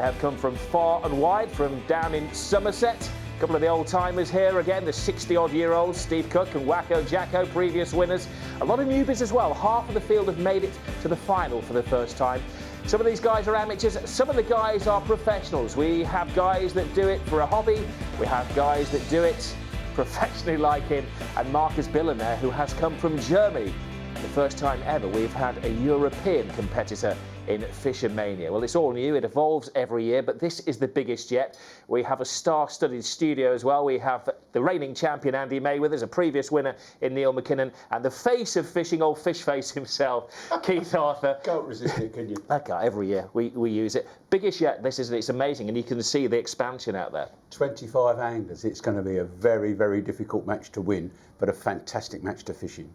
have come from far and wide, from down in Somerset. A couple of the old-timers here again, the 60-odd-year-olds, Steve Cook and Wacko Jacko, previous winners. A lot of newbies as well. Half of the field have made it to the final for the first time. Some of these guys are amateurs, some of the guys are professionals. We have guys that do it for a hobby, we have guys that do it professionally like him, and Marcus Billionaire, who has come from Germany. The first time ever we've had a European competitor in FishOMania. Well, it's all new, it evolves every year, but this is the biggest yet. We have a star-studded studio as well. We have the reigning champion Andy May with us, a previous winner in Neil McKinnon, and the face of fishing, old fish face himself, Keith Arthur. Can't resist it, can you? That guy, every year we use it. Biggest yet, this is, it's amazing, and you can see the expansion out there. 25 anglers. It's going to be a very, very difficult match to win, but a fantastic match to fish in.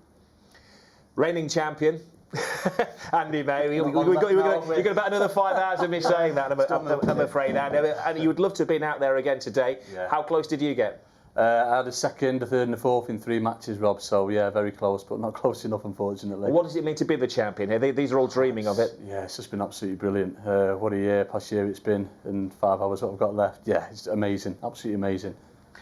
Reigning champion, Andy May. You've got about another 5 hours of me saying that, I'm afraid, Andy. And you would love to have been out there again today. Yeah. How close did you get? I had a second, a third and a fourth in 3 matches, Rob, so yeah, very close, but not close enough, unfortunately. What does it mean to be the champion here? These are all dreaming of it. Yeah, it's just been absolutely brilliant. What a year, past year it's been, and 5 hours what I've got left. Yeah, it's amazing, absolutely amazing.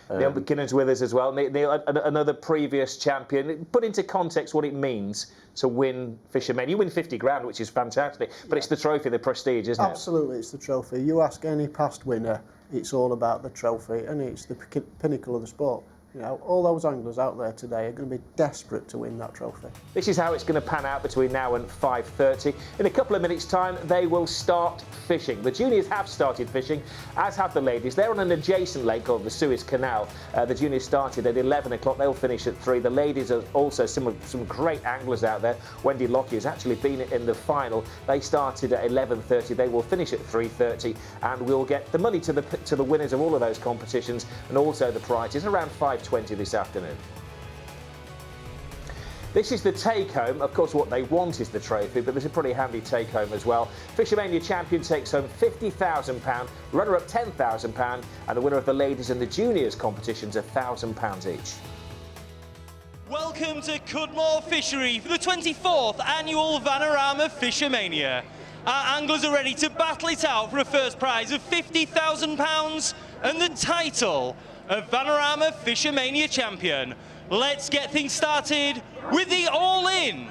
Neil McKinnon's with us as well. Neil, another previous champion. Put into context what it means to win FishOMania. You win 50 grand, which is fantastic, but it's the trophy, the prestige, isn't it? Absolutely, it's the trophy. You ask any past winner, it's all about the trophy, and it's the pinnacle of the sport. You know, all those anglers out there today are going to be desperate to win that trophy. This is how it's going to pan out between now and 5:30. In a couple of minutes' time, they will start fishing. The juniors have started fishing, as have the ladies. They're on an adjacent lake called the Suez Canal. The juniors started at 11 o'clock. They'll finish at 3. The ladies are also some great anglers out there. Wendy Lockie has actually been in the final. They started at 11:30. They will finish at 3:30, and we'll get the money to the winners of all of those competitions, and also the prizes around 5:20 this afternoon. This is the take-home. Of course, what they want is the trophy, but there's a pretty handy take-home as well. FishOMania champion takes home £50,000, runner-up £10,000, and the winner of the ladies and the juniors competitions £1,000 each. Welcome to Cudmore Fisheries for the 24th annual Vanarama FishOMania. Our anglers are ready to battle it out for a first prize of £50,000 and the title of Vanarama FishOMania champion. Let's get things started with the all-in.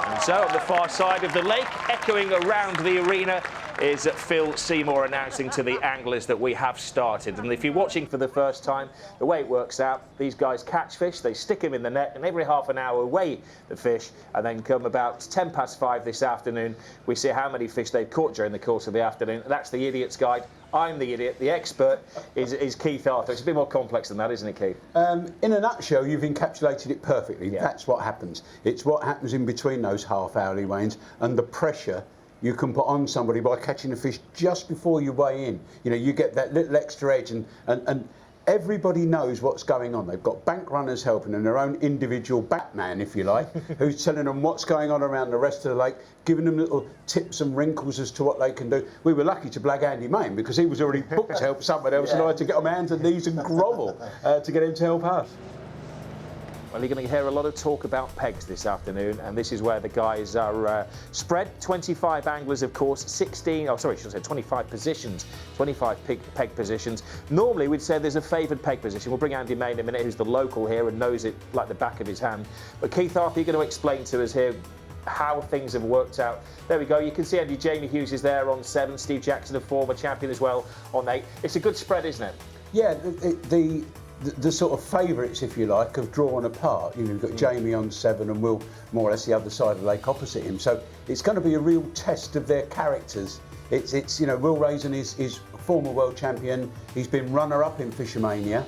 And so on the far side of the lake, echoing around the arena, is Phil Seymour announcing to the anglers that we have started. And if you're watching for the first time, the way it works out, these guys catch fish, they stick them in the net, and every half an hour weigh the fish, and then come about 5:10 this afternoon, we see how many fish they've caught during the course of the afternoon. That's the idiot's guide. I'm the idiot. The expert is Keith Arthur. It's a bit more complex than that, isn't it, Keith? In a nutshell, you've encapsulated it perfectly. Yeah. That's what happens. It's what happens in between those half-hourly weigh-ins and the pressure you can put on somebody by catching a fish just before you weigh in. You know, you get that little extra edge, and everybody knows what's going on. They've got bank runners helping them, their own individual Batman, if you like, who's telling them what's going on around the rest of the lake, giving them little tips and wrinkles as to what they can do. We were lucky to blag Andy Main because he was already booked to help someone else, and I had to get on my hands and knees and grovel to get him to help us. Well, you're going to hear a lot of talk about pegs this afternoon, and this is where the guys are spread. 25 anglers, of course, 25 positions, 25 peg positions. Normally, we'd say there's a favoured peg position. We'll bring Andy May in a minute, who's the local here and knows it like the back of his hand. But Keith Arthur, you're going to explain to us here how things have worked out. There we go. You can see Andy Jamie Hughes is there on 7. Steve Jackson, a former champion as well, on 8. It's a good spread, isn't it? Yeah, the sort of favourites, if you like, have drawn apart. You know, you've got Jamie on 7 and Will more or less the other side of the lake opposite him. So it's going to be a real test of their characters. It's you know, Will Raisin is former world champion. He's been runner-up in FishOMania,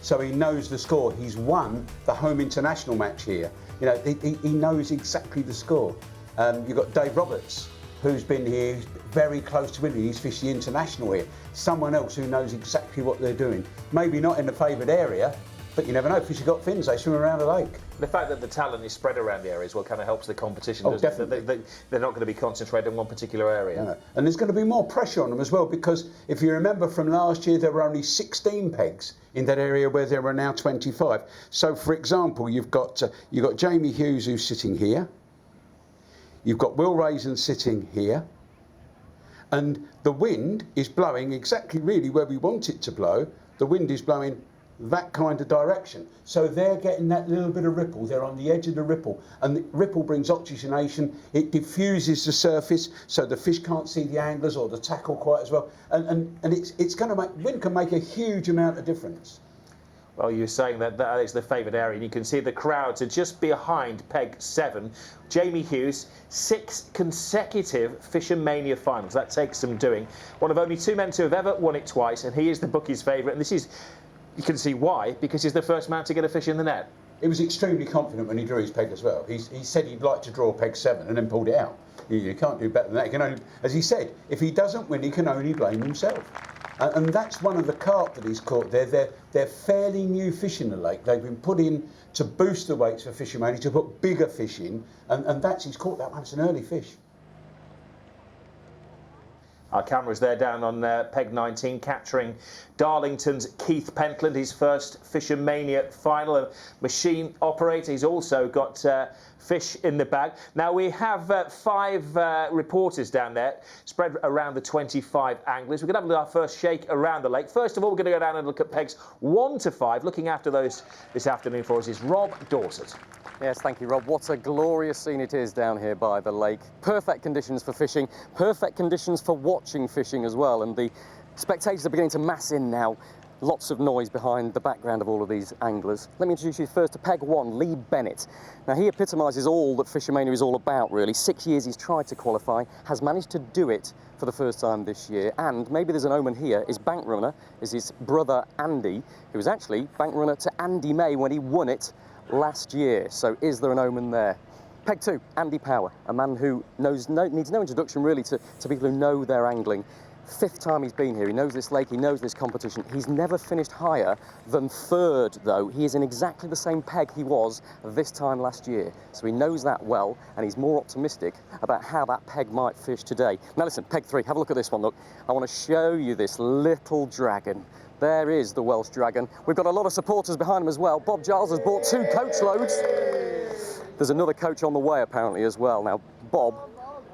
so he knows the score. He's won the home international match here. You know, he knows exactly the score. You've got Dave Roberts, who's been here, he's very close to winning. He's fished the international here. Someone else who knows exactly what they're doing. Maybe not in the favoured area, but you never know. Fish have got fins, they swim around the lake. The fact that the talent is spread around the area as well kind of helps the competition. Oh, definitely. They're not going to be concentrated in one particular area. No. And there's going to be more pressure on them as well, because if you remember from last year, there were only 16 pegs in that area where there are now 25. So, for example, you've got Jamie Hughes, who's sitting here. You've got Will Raisin sitting here. and the wind is blowing exactly really where we want it to blow. The wind is blowing that kind of direction. So they're getting that little bit of ripple. They're on the edge of the ripple, and the ripple brings oxygenation. It diffuses the surface, so the fish can't see the anglers or the tackle quite as well. And it's going to make, wind can make a huge amount of difference. Well, you're saying that is the favoured area, and you can see the crowds are just behind peg 7. Jamie Hughes, 6 consecutive FishOMania finals. That takes some doing. One of only 2 men to have ever won it twice, and he is the bookies' favourite. And this is, you can see why, because he's the first man to get a fish in the net. He was extremely confident when he drew his peg as well. He said he'd like to draw peg 7 and then pulled it out. You can't do better than that. He can only, as he said, if he doesn't win, he can only blame himself. And that's one of the carp that he's caught there. They're fairly new fish in the lake. They've been put in to boost the weights for FishOMania, to put bigger fish in, and he's caught that one. It's an early fish. Our camera's there down on peg 19, capturing Darlington's Keith Pentland, his first FishOMania final. A machine operator. He's also got fish in the bag. Now we have 5 reporters down there, spread around the 25 anglers. We're going to have our first shake around the lake. First of all, we're going to go down and look at pegs 1 to 5. Looking after those this afternoon for us is Rob Dorset. Yes, thank you, Rob. What a glorious scene it is down here by the lake. Perfect conditions for fishing, perfect conditions for watching fishing as well. And the spectators are beginning to mass in now. Lots of noise behind the background of all of these anglers. Let me introduce you first to peg 1, Lee Bennett. Now, he epitomises all that FishOMania is all about, really. 6 years he's tried to qualify, has managed to do it for the first time this year. And maybe there's an omen here. His bank runner is his brother, Andy, who was actually bank runner to Andy May when he won it last year. So is there an omen there? Peg 2, Andy Power, a man who needs no introduction really to people who know their angling. 5th time he's been here. He knows this lake, he knows this competition. He's never finished higher than 3rd, though. He is in exactly the same peg he was this time last year. So he knows that well, and he's more optimistic about how that peg might fish today. Now listen, peg 3, have a look at this one, look. I want to show you this little dragon. There is the Welsh dragon. We've got a lot of supporters behind him as well. Bob Giles has bought 2 coach loads. There's another coach on the way apparently as well. Now, Bob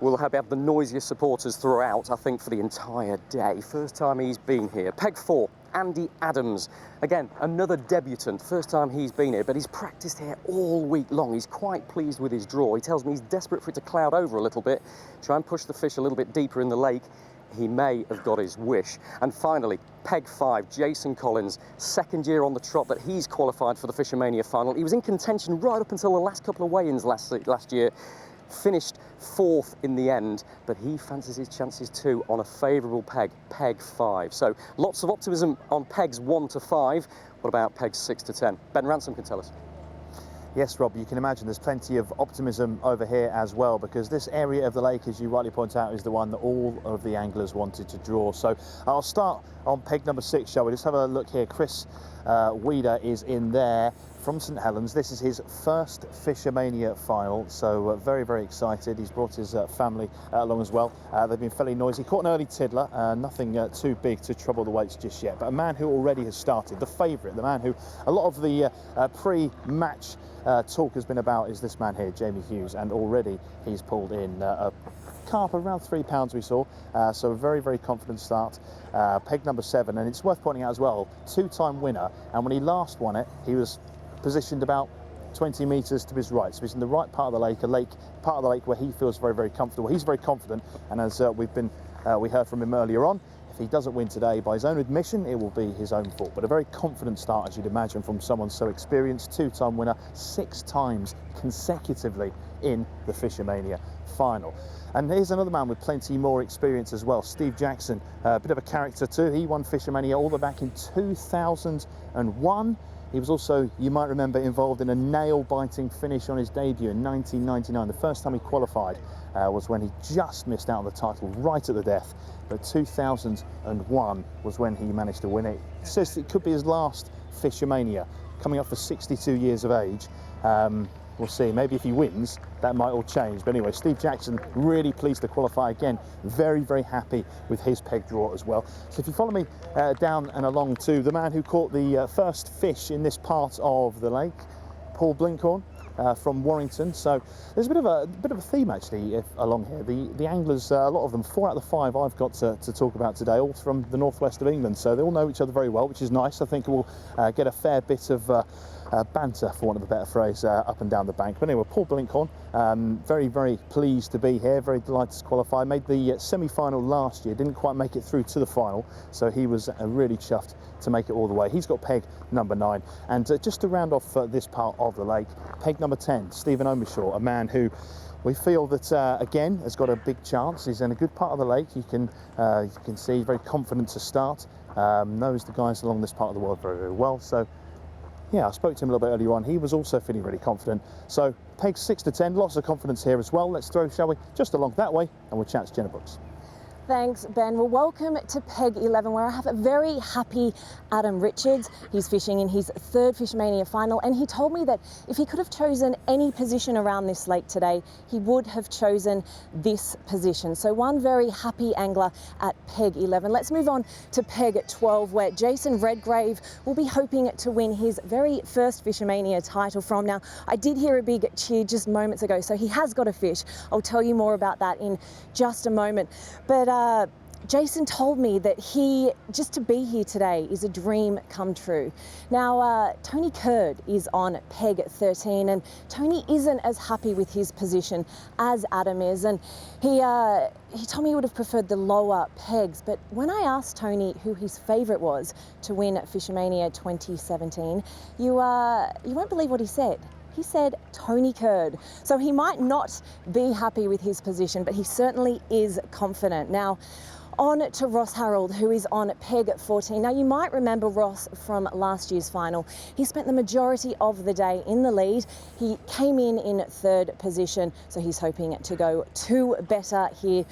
will have the noisiest supporters throughout, I think, for the entire day. First time he's been here. Peg 4, Andy Adams. Again, another debutant. First time he's been here, but he's practiced here all week long. He's quite pleased with his draw. He tells me he's desperate for it to cloud over a little bit, try and push the fish a little bit deeper in the lake. He may have got his wish. And finally, peg 5, Jason Collins, 2nd year on the trot that he's qualified for the FishOMania final. He was in contention right up until the last couple of weigh-ins last year. Finished 4th in the end, but he fancies his chances too on a favourable peg, peg 5. So lots of optimism on pegs 1 to 5. What about pegs 6 to 10? Ben Ransom can tell us. Yes, Rob, you can imagine there's plenty of optimism over here as well, because this area of the lake, as you rightly point out, is the one that all of the anglers wanted to draw. So I'll start on peg number 6, shall we? Just have a look here. Chris Weeder is in there from St Helens. This is his first FishOMania final, so very, very excited. He's brought his family along as well. They've been fairly noisy. Caught an early tiddler, nothing too big to trouble the weights just yet, but a man who already has started, the favourite, the man who a lot of the pre-match talk has been about is this man here, Jamie Hughes, and already he's pulled in a carp around 3 pounds we saw, so a very, very confident start. Peg number 7, and it's worth pointing out as well, 2-time winner, and when he last won it, he was positioned about 20 metres to his right, so he's in the right part of the lake, part of the lake where he feels very, very comfortable. He's very confident, and as we heard from him earlier on, if he doesn't win today, by his own admission, it will be his own fault. But a very confident start, as you'd imagine, from someone so experienced, 2-time winner, 6 times consecutively in the FishOMania final. And here's another man with plenty more experience as well, Steve Jackson, a bit of a character too. He won FishOMania all the way back in 2001. He was also, you might remember, involved in a nail-biting finish on his debut in 1999. The first time he qualified was when he just missed out on the title right at the death. But 2001 was when he managed to win it. It says it could be his last FishOMania, coming up for 62 years of age. We'll see, maybe if he wins, that might all change. But anyway, Steve Jackson, really pleased to qualify again. Very, very happy with his peg draw as well. So if you follow me down and along to the man who caught the first fish in this part of the lake, Paul Blinkhorn. from Warrington. So there's a bit of a theme actually along here. The anglers, a lot of them, 4 out of the 5 I've got to talk about today, all from the northwest of England. So they all know each other very well, which is nice. I think we'll get a fair bit of banter, for want of a better phrase, up and down the bank. But anyway, Paul Blinkhorn, very, very pleased to be here, very delighted to qualify. Made the semi-final last year, didn't quite make it through to the final, so he was really chuffed to make it all the way. He's got peg number 9, and just to round off this part of the lake, peg number 10, Stephen Omishaw, a man who we feel that again has got a big chance. He's in a good part of the lake. You can see he's very confident to start, knows the guys along this part of the world very, very well. So yeah, I spoke to him a little bit earlier on. He was also feeling really confident. So pegs 6 to 10, lots of confidence here as well. Let's throw, shall we, just along that way, and we'll chat to Jenna Brooks. Thanks, Ben. Well, welcome to Peg 11, where I have a very happy Adam Richards. He's fishing in his 3rd FishOMania final, and he told me that if he could have chosen any position around this lake today, he would have chosen this position. So one very happy angler at Peg 11. Let's move on to Peg 12, where Jason Redgrave will be hoping to win his very first FishOMania title from. Now, I did hear a big cheer just moments ago, so he has got a fish. I'll tell you more about that in just a moment. But Jason told me that just to be here today is a dream come true. Now, Tony Curd is on peg 13, and Tony isn't as happy with his position as Adam is, and he told me he would have preferred the lower pegs. But when I asked Tony who his favourite was to win FishOMania 2017, you won't believe what he said. He said Tony Curd. So he might not be happy with his position, but he certainly is confident. Now, on to Ross Harold, who is on peg 14. Now, you might remember Ross from last year's final. He spent the majority of the day in the lead. He came in 3rd position, so he's hoping to go 2 better here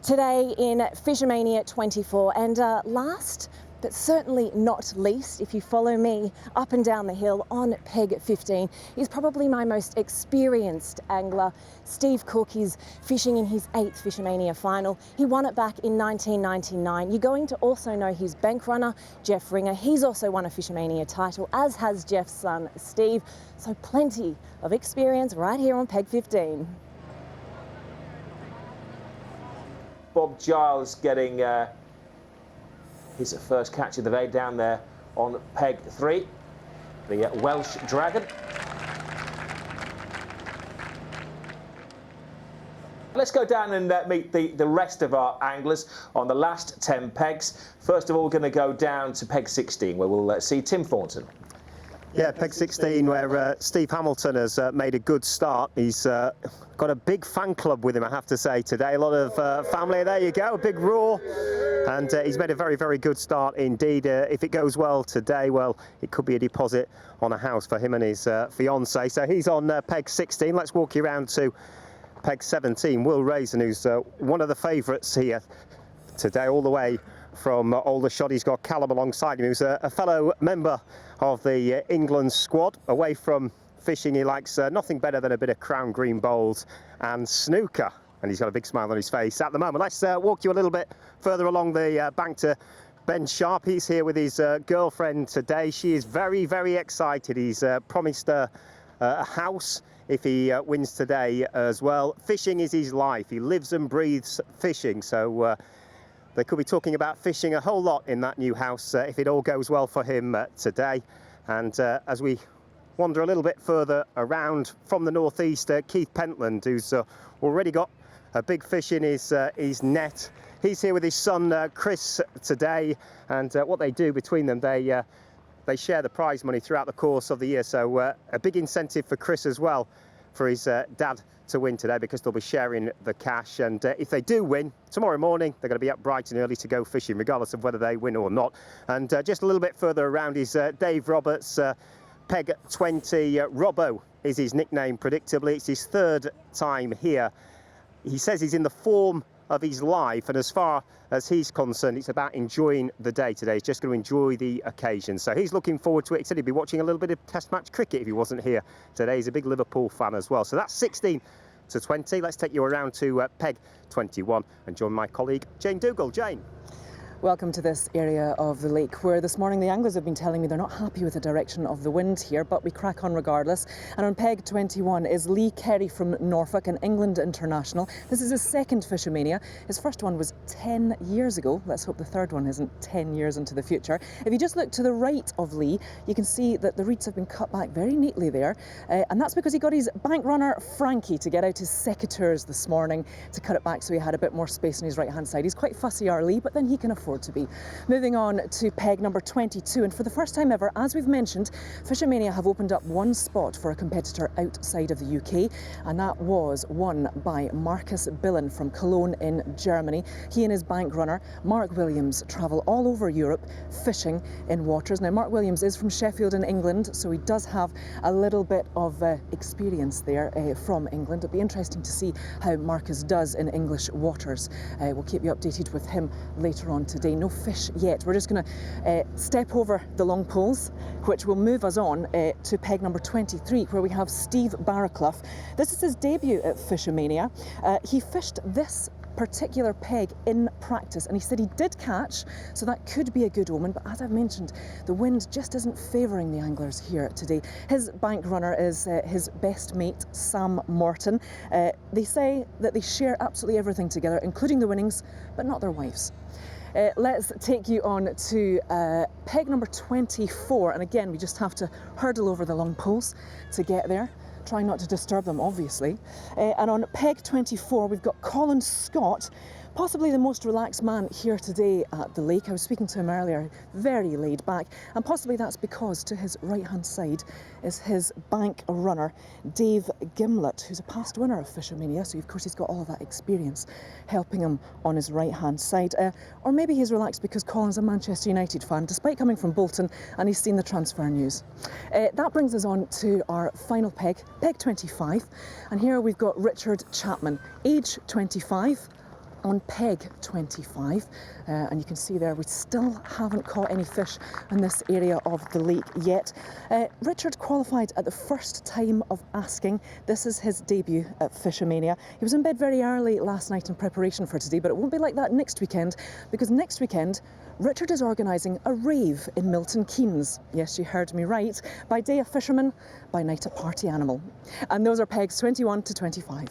today in FishOMania 24. And last but certainly not least, if you follow me up and down the hill on peg 15, is probably my most experienced angler. Steve Cook is fishing in his 8th FishOMania final. He won it back in 1999. You're going to also know his bank runner, Jeff Ringer. He's also won a FishOMania title, as has Jeff's son, Steve. So plenty of experience right here on peg 15. Bob Giles getting his first catch of the day down there on peg 3, the Welsh Dragon. Let's go down and meet the rest of our anglers on the last 10 pegs. First of all, we're going to go down to peg 16, where we'll see Tim Thornton. Yeah, peg 16, where Steve Hamilton has made a good start. He's got a big fan club with him, I have to say, today. A lot of family. There you go, a big roar. And he's made a very, very good start indeed. If it goes well today, well, it could be a deposit on a house for him and his fiancée. So he's on peg 16. Let's walk you around to peg 17. Will Raisin, who's one of the favourites here today, all the way from Aldershot. He's got Callum alongside him, who's a fellow member of the England squad. Away from fishing, he likes nothing better than a bit of crown green bowls and snooker. And he's got a big smile on his face at the moment. Let's walk you a little bit further along the bank to Ben Sharp. He's here with his girlfriend today. She is very, very excited. He's promised her a house if he wins today as well. Fishing is his life. He lives and breathes fishing. So they could be talking about fishing a whole lot in that new house if it all goes well for him today. And as we wander a little bit further around from the northeast, Keith Pentland, who's already got a big fish in his net. He's here with his son Chris today, and what they do between them, they share the prize money throughout the course of the year. So a big incentive for Chris as well, for his dad to win today, because they'll be sharing the cash. And if they do win tomorrow morning, they're going to be up bright and early to go fishing, regardless of whether they win or not. And just a little bit further around is Dave Roberts, peg 20. Robbo is his nickname, predictably. It's his 3rd time here. He says he's in the form of his life, and as far as he's concerned, it's about enjoying the day today. He's just going to enjoy the occasion. So he's looking forward to it. He said he'd be watching a little bit of Test match cricket if he wasn't here today. He's a big Liverpool fan as well. So that's 16 to 20. Let's take you around to peg 21 and join my colleague Jane Dougal. Jane. Welcome to this area of the lake where this morning the anglers have been telling me they're not happy with the direction of the wind here, but we crack on regardless. And on peg 21 is Lee Kerry from Norfolk, an England international. This is his second FishOMania. His first one was 10 years ago. Let's hope the third one isn't 10 years into the future. If you just look to the right of Lee, you can see that the reeds have been cut back very neatly there. And that's because he got his bank runner Frankie to get out his secateurs this morning to cut it back so he had a bit more space on his right hand side. He's quite fussy, our Lee, but then he can afford to be. Moving on to peg number 22, and for the first time ever, as we've mentioned, FishOMania have opened up one spot for a competitor outside of the UK, and that was won by Marcus Billen from Cologne in Germany. He and his bank runner Mark Williams travel all over Europe fishing in waters. Now Mark Williams is from Sheffield in England, so he does have a little bit of experience there from England. It'll be interesting to see how Marcus does in English waters. We'll keep you updated with him later on today. No fish yet. We're just going to step over the long poles, which will move us on to peg number 23, where we have Steve Barraclough. This is his debut at FishOMania. He fished this particular peg in practice, and he said he did catch, so that could be a good omen, but as I've mentioned, the wind just isn't favouring the anglers here today. His bank runner is his best mate, Sam Morton. They say that they share absolutely everything together, including the winnings, but not their wives. Let's take you on to peg number 24, and again we just have to hurdle over the long poles to get there. Try not to disturb them, obviously. And on peg 24 we've got Colin Scott, possibly the most relaxed man here today at the lake. I was speaking to him earlier, very laid back, and possibly that's because to his right hand side is his bank runner Dave Gimlett, who's a past winner of FishOMania, so of course he's got all of that experience helping him on his right hand side. Or maybe he's relaxed because Colin's a Manchester United fan, despite coming from Bolton, and he's seen the transfer news. That brings us on to our final peg, peg 25, and here we've got Richard Chapman, age 25, on peg 25, and you can see there we still haven't caught any fish in this area of the lake yet. Richard qualified at the first time of asking. This is his debut at FishOMania. He was in bed very early last night in preparation for today, but it won't be like that next weekend, because next weekend Richard is organising a rave in Milton Keynes. Yes, you heard me right. By day a fisherman, by night a party animal. And those are pegs 21 to 25.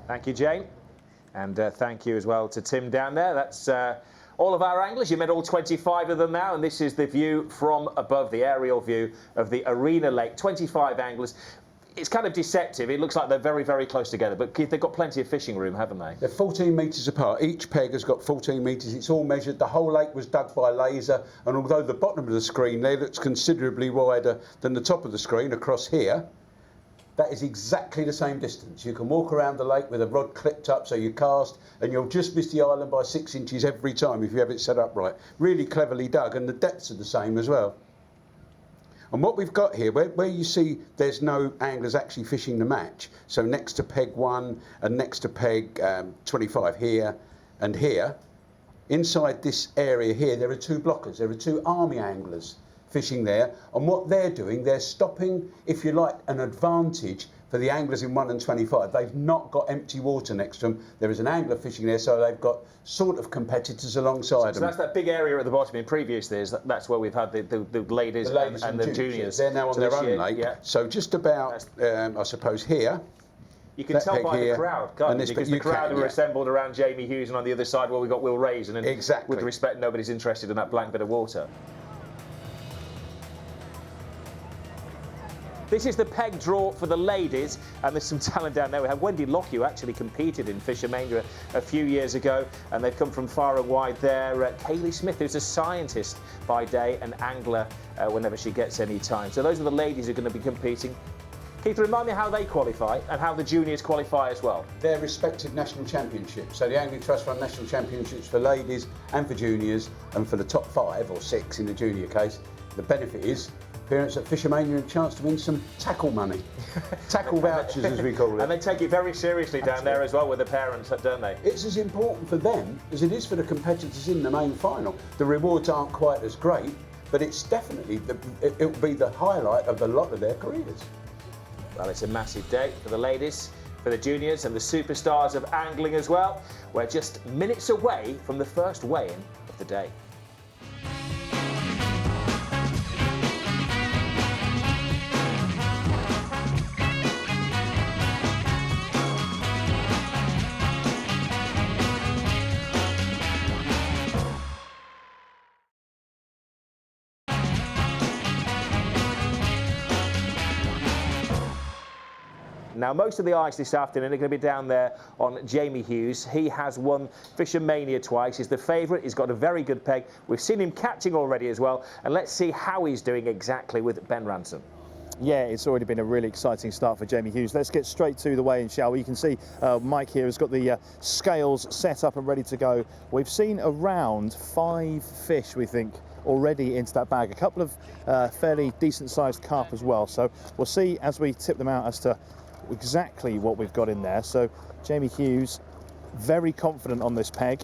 Thank you, Jane. And thank you as well to Tim down there. That's all of our anglers. You met all 25 of them now, and this is the view from above, the aerial view of the Arena Lake. 25 anglers. It's kind of deceptive. It looks like they're very, very close together, but Keith, they've got plenty of fishing room, haven't they? They're 14 metres apart. Each peg has got 14 metres. It's all measured. The whole lake was dug by laser, and although the bottom of the screen there looks considerably wider than the top of the screen across here, that is exactly the same distance. You can walk around the lake with a rod clipped up so you cast, and you'll just miss the island by 6 inches every time if you have it set up right. Really cleverly dug, and the depths are the same as well. And what we've got here, where you see there's no anglers actually fishing the match, so next to peg 1 and next to peg 25 here and here, inside this area here there are 2 blockers, there are 2 army anglers fishing there, and what they're doing, they're stopping, if you like, an advantage for the anglers in 1 and 25. They've not got empty water next to them. There is an angler fishing there, so they've got sort of competitors alongside them. So that's that big area at the bottom. In previous years, that's where we've had the ladies and the juniors. They're now on their own lake. Yeah. So just about, I suppose, here. You can tell by the crowd, can't you? Because the crowd were assembled around Jamie Hughes, and on the other side, well, we've got Will Raisin, and exactly. With respect, nobody's interested in that blank bit of water. This is the peg draw for the ladies, and there's some talent down there. We have Wendy Locke, who actually competed in FishOMania a few years ago, and they've come from far and wide there. Kaylee Smith, who's a scientist by day, an angler whenever she gets any time. So those are the ladies who are going to be competing. Keith, remind me how they qualify and how the juniors qualify as well. Their respective national championships. So the Angling Trust run national championships for ladies and for juniors, and for the top 5 or 6 in the junior case. The benefit is appearance at FishOMania and a chance to win some tackle money. Tackle vouchers, as we call it. And they take it very seriously down there as well with the parents, don't they? It's as important for them as it is for the competitors in the main final. The rewards aren't quite as great, but it's definitely, it'll be the highlight of a lot of their careers. Well, it's a massive day for the ladies, for the juniors and the superstars of angling as well. We're just minutes away from the first weigh-in of the day. Now, most of the eyes this afternoon are going to be down there on Jamie Hughes. He has won FishOMania twice. He's the favourite. He's got a very good peg. We've seen him catching already as well. And let's see how he's doing exactly with Ben Ransom. Yeah, it's already been a really exciting start for Jamie Hughes. Let's get straight to the weigh-in, shall we? You can see Mike here has got the scales set up and ready to go. We've seen around 5 fish, we think, already into that bag. A couple of fairly decent-sized carp as well. So we'll see as we tip them out as to exactly what we've got in there. So Jamie Hughes, very confident on this peg.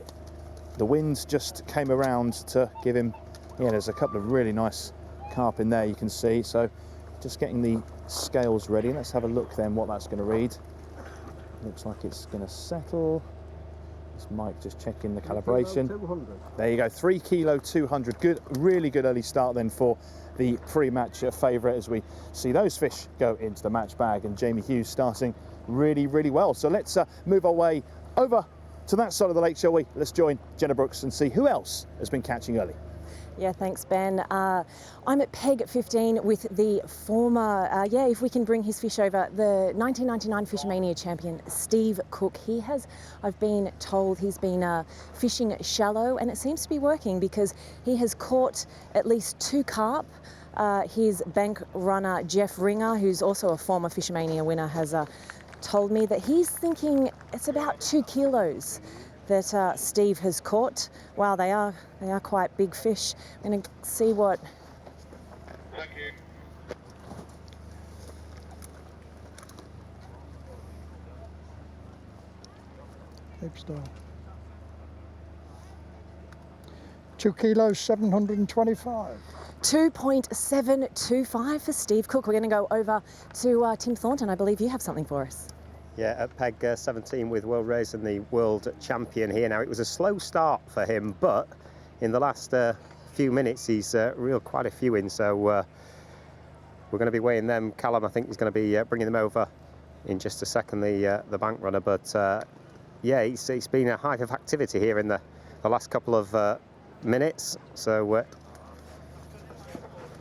The wind just came around to give him, yeah, there's a couple of really nice carp in there, you can see. So just getting the scales ready. Let's have a look then what that's going to read. Looks like it's going to settle. It's Mike just checking the calibration. 200. There you go, 3 kilo 200. Good, really good early start then for the pre-match favourite as we see those fish go into the match bag, and Jamie Hughes starting really, really well. So let's move our way over to that side of the lake, shall we? Let's join Jenna Brooks and see who else has been catching early. Yeah, thanks, Ben. I'm at peg 15 with the former, if we can bring his fish over, the 1999 FishOMania champion, Steve Cook. He has, I've been told, he's been fishing shallow, and it seems to be working because he has caught at least 2 carp. His bank runner, Jeff Ringer, who's also a former FishOMania winner, has told me that he's thinking it's about 2 kilos that Steve has caught. Wow, they are quite big fish. I'm going to see what. Thank you. Cape Star. 2 kilos 725. 2.725 for Steve Cook. We're going to go over to Tim Thornton. I believe you have something for us. Yeah, at peg 17 with World Race and the world champion here. Now, it was a slow start for him, but in the last few minutes, he's reeled quite a few in. So we're going to be weighing them. Callum, I think, is going to be bringing them over in just a second, the bank runner. But yeah, it's been a hive of activity here in the last couple of minutes. So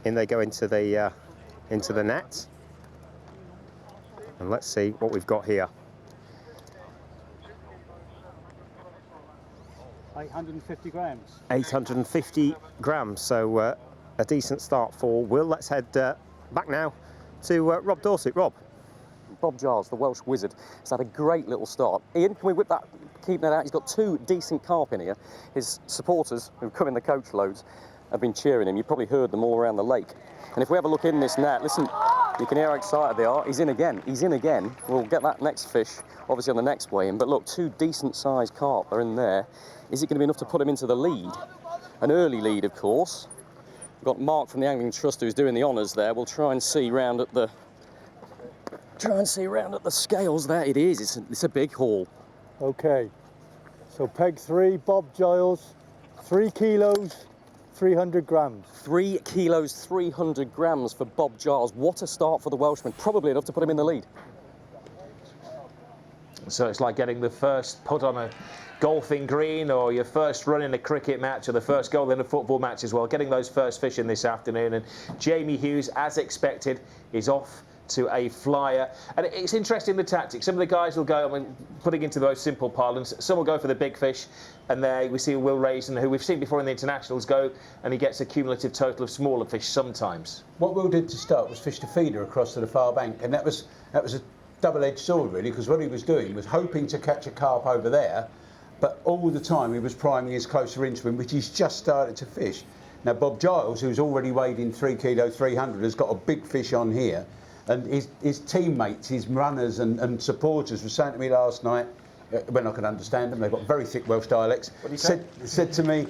in they go into the net. And let's see what we've got here. 850 grams. 850 grams, so a decent start for Will. Let's head back now to Rob Dorset. Rob. Bob Giles, the Welsh wizard, has had a great little start. Ian, can we whip that, keep that out? He's got 2 decent carp in here. His supporters, who've come in the coach loads, have been cheering him. You've probably heard them all around the lake. And if we have a look in this net, listen, you can hear how excited they are. He's in again. He's in again. We'll get that next fish, obviously, on the next weigh-in. But look, 2 decent-sized carp are in there. Is it going to be enough to put him into the lead? An early lead, of course. We've got Mark from the Angling Trust who's doing the honours there. We'll try and see round at the scales. There it is. It's a big haul. Okay, so peg 3, Bob Giles, 3 kilos 300 grams. 3 kilos 300 grams for Bob Giles. What a start for the Welshman. Probably enough to put him in the lead. So it's like getting the first putt on a golfing green, or your first run in a cricket match, or the first goal in a football match as well. Getting those first fish in this afternoon, and Jamie Hughes, as expected, is off to a flyer. And it's interesting, the tactics. Some of the guys will go, I mean, putting into those simple parlance, some will go for the big fish, and there we see Will Raisin, who we've seen before in the internationals, go and he gets a cumulative total of smaller fish sometimes. What Will did to start was fish the feeder across to the far bank, and that was a double-edged sword really, because what he was doing was hoping to catch a carp over there, but all the time he was priming his closer into him, which he's just started to fish. Now Bob Giles, who's already weighed in 3 kilo 300, has got a big fish on here. And his teammates, his runners and supporters were saying to me last night, when I could understand them, they've got very thick Welsh dialects, said to me,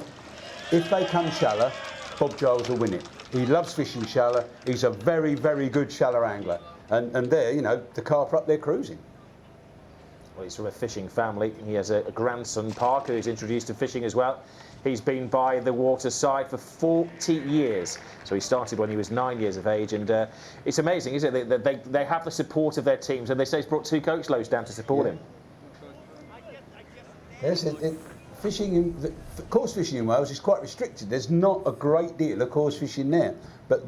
if they come shallow, Bob Giles will win it. He loves fishing shallow. He's a very, very good shallow angler. And there, you know, the carp are up there cruising. Well, he's from a fishing family. He has a grandson, Parker, who's introduced to fishing as well. He's been by the waterside for 40 years. So he started when he was 9 years of age, and it's amazing, isn't it? They have the support of their teams, and they say he's brought 2 coach loads down to support him. Yes, coarse fishing in Wales is quite restricted. There's not a great deal of coarse fishing there, but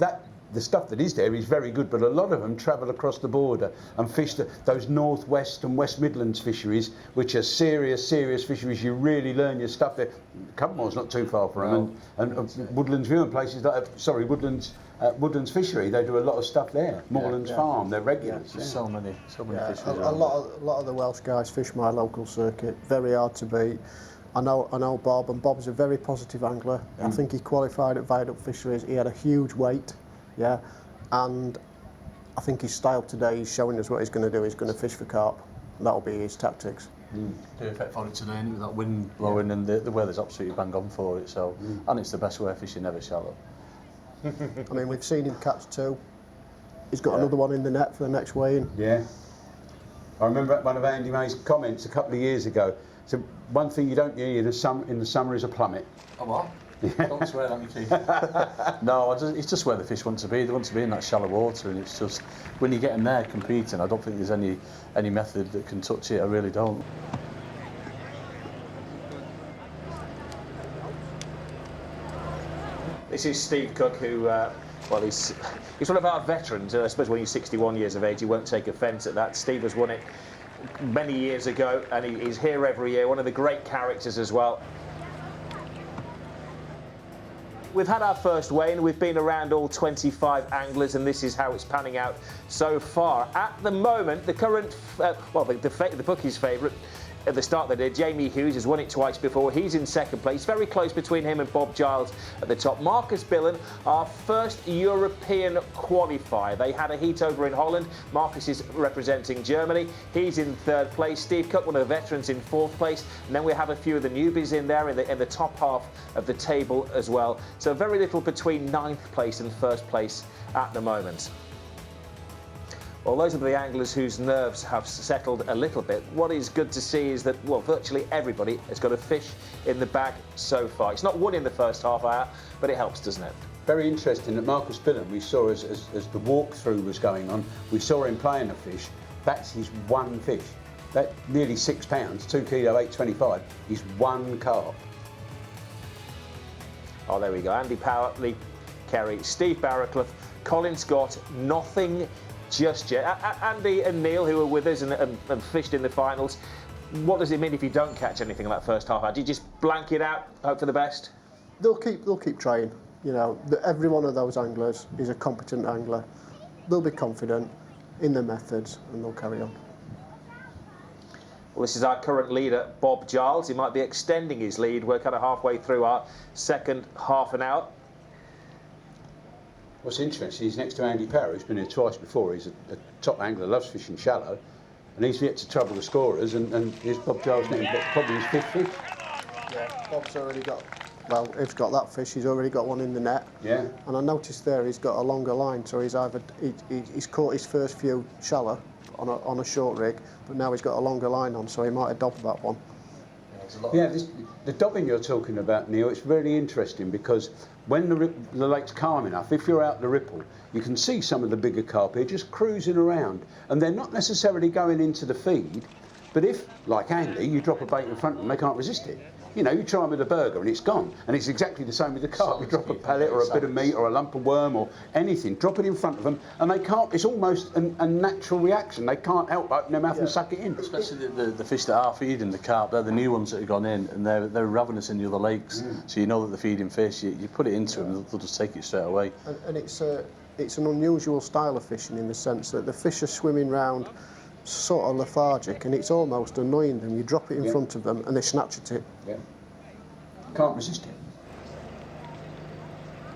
the stuff that is there is very good, but a lot of them travel across the border and fish those North West and West Midlands fisheries, which are serious fisheries. You really learn your stuff there. Cudmore's not too far from them, and Woodlands View and places like, Woodlands Fishery, they do a lot of stuff there. Moorlands Farm, they're regulars. There's so many fisheries. A lot of the Welsh guys fish my local circuit, very hard to beat. I know Bob, and Bob's a very positive angler. I think he qualified at Viaduct Fisheries. He had a huge weight. Yeah, and I think his style today, he's showing us what he's going to do. He's going to fish for carp. That'll be his tactics. Perfect for it today, and with that wind blowing, and the weather's absolutely bang on for it. So, and it's the best way of fishing ever, shallow. I mean, we've seen him catch 2. He's got another one in the net for the next weigh-in. Yeah. I remember one of Andy May's comments a couple of years ago. So one thing you don't need in the summer is a plummet. A what? Don't swear at me, Keith. No, it's just where the fish want to be. They want to be in that shallow water, and it's just when you get them there competing, I don't think there's any method that can touch it. I really don't. This is Steve Cook, who, well, he's one of our veterans. I suppose when he's 61 years of age, he won't take offence at that. Steve has won it many years ago, and he's here every year. One of the great characters as well. We've had our first weigh-in. We've been around all 25 anglers, and this is how it's panning out so far. At the moment, the current, the bookie's favourite at the start they did, Jamie Hughes, has won it twice before. He's in second place. Very close between him and Bob Giles at the top. Marcus Billen, our first European qualifier. They had a heat over in Holland. Marcus is representing Germany. He's in third place. Steve Cook, one of the veterans, in fourth place. And then we have a few of the newbies in there in the top half of the table as well. So very little between ninth place and first place at the moment. Well, those are the anglers whose nerves have settled a little bit. What is good to see is that, well, virtually everybody has got a fish in the bag so far. It's not won in the first half hour, but it helps, doesn't it? Very interesting that Marcus Billen, we saw as the walkthrough was going on, we saw him playing a fish. That's his one fish. That nearly 6 pounds, 2 kilo, 825, is one carp. Oh, there we go. Andy Power, Lee Kerry, Steve Barraclough, Colin Scott, nothing just yet. Andy and Neil, who were with us and fished in the finals, what does it mean if you don't catch anything in that first half hour? Do you just blank it out, hope for the best? They'll keep trying. You know, every one of those anglers is a competent angler. They'll be confident in their methods, and they'll carry on. Well, this is our current leader, Bob Giles. He might be extending his lead. We're kind of halfway through our second half an hour. What's interesting, he's next to Andy Power, who's been here twice before. He's a top angler, loves fishing shallow, and he's yet to trouble the scorers, and here's Bob Giles netting probably his 5th fish. Yeah, Bob's already got, well, he's got that fish, he's already got one in the net. Yeah. And I noticed there he's got a longer line, so he's caught his first few shallow on a short rig, but now he's got a longer line on, so he might have dobbed that one. Yeah, the dobbing you're talking about, Neil, it's really interesting because when the lake's calm enough, if you're out the ripple, you can see some of the bigger carp here just cruising around, and they're not necessarily going into the feed, but if, like Andy, you drop a bait in front of them, they can't resist it. You know, you try them with a burger and it's gone. And it's exactly the same with the carp. You drop a pellet or a bit of meat or a lump of worm or anything, drop it in front of them, and they can't, it's almost a natural reaction. They can't help open their mouth and suck it in. Especially the fish that are feeding the carp, they're the new ones that have gone in, and they're ravenous in the other lakes. So you know that they're feeding fish, you put it into them, they'll just take it straight away. And it's an unusual style of fishing in the sense that the fish are swimming round sort of lethargic, and it's almost annoying them. You drop it in front of them and they snatch at it. Yeah. Can't resist it.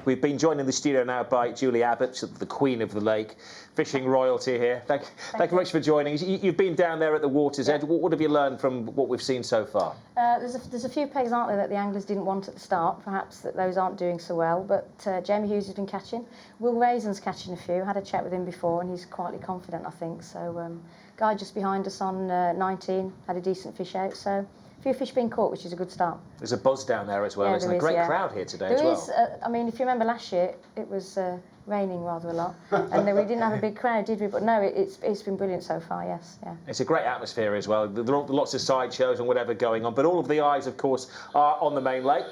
We've been joined in the studio now by Julie Abbott, the Queen of the Lake, fishing royalty here. Thank you very much for joining us. You've been down there at the water's edge. What have you learned from what we've seen so far? There's a few pegs, aren't there, that the anglers didn't want at the start. Perhaps that those aren't doing so well. But Jamie Hughes has been catching. Will Raisin's catching a few. Had a chat with him before, and he's quietly confident, I think. So Guy just behind us on 19 had a decent fish out, so a few fish being caught, which is a good start. There's a buzz down there as well. Yeah, There's a great crowd here today as well. I mean, if you remember last year, it was raining rather a lot, and then we didn't have a big crowd, did we? But no, it's been brilliant so far, yes. Yeah. It's a great atmosphere as well. There are lots of sideshows and whatever going on, but all of the eyes, of course, are on the main lake.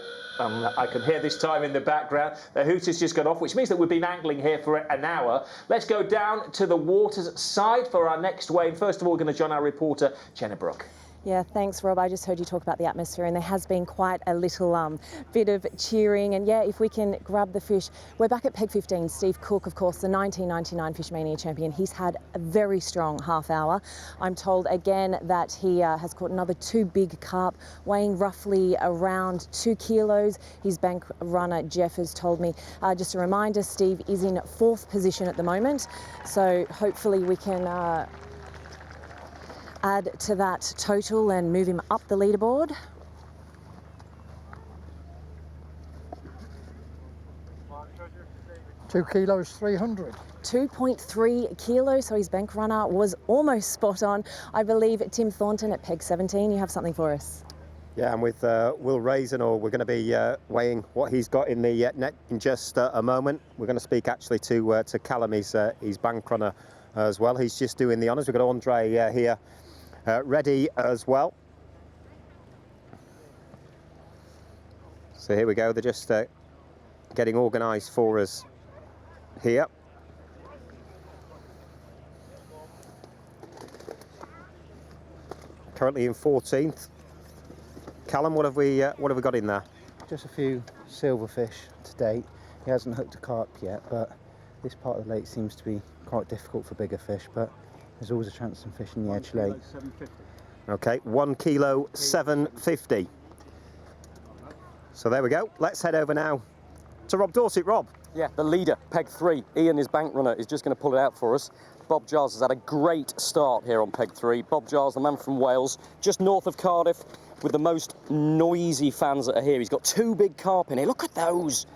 I can hear this time in the background. The hoot has just gone off, which means that we've been angling here for an hour. Let's go down to the water's side for our next weigh-in. First of all, we're going to join our reporter, Jenna Brook. Yeah, thanks, Rob. I just heard you talk about the atmosphere, and there has been quite a little bit of cheering. And yeah, if we can grab the fish. We're back at Peg 15. Steve Cook, of course, the 1999 FishOMania champion. He's had a very strong half hour. I'm told again that he has caught another 2 big carp, weighing roughly around 2 kilos. His bank runner, Jeff, has told me. Just a reminder, Steve is in 4th position at the moment. So hopefully we can add to that total and move him up the leaderboard. $2 kilos, 300. 2.3 kilos, so his bank runner was almost spot on. I believe Tim Thornton at Peg 17, you have something for us. Yeah, and with Will Raisenor, we're going to be weighing what he's got in the net in just a moment. We're going to speak actually to Callum, his bank runner as well. He's just doing the honours. We've got Andre here ready as well. So here we go. They're just getting organised for us here. Currently in 14th. Callum, what have we got in there? Just a few silverfish to date. He hasn't hooked a carp yet, but this part of the lake seems to be quite difficult for bigger fish, but there's always a chance of some fish in the edge lake. Okay, 1 kilo 750. So there we go. Let's head over now to Rob Dorset. Rob. Yeah, the leader, Peg 3. Ian, his bank runner, is just going to pull it out for us. Bob Giles has had a great start here on Peg 3. Bob Giles, the man from Wales, just north of Cardiff, with the most noisy fans that are here. He's got 2 big carp in here. Look at those.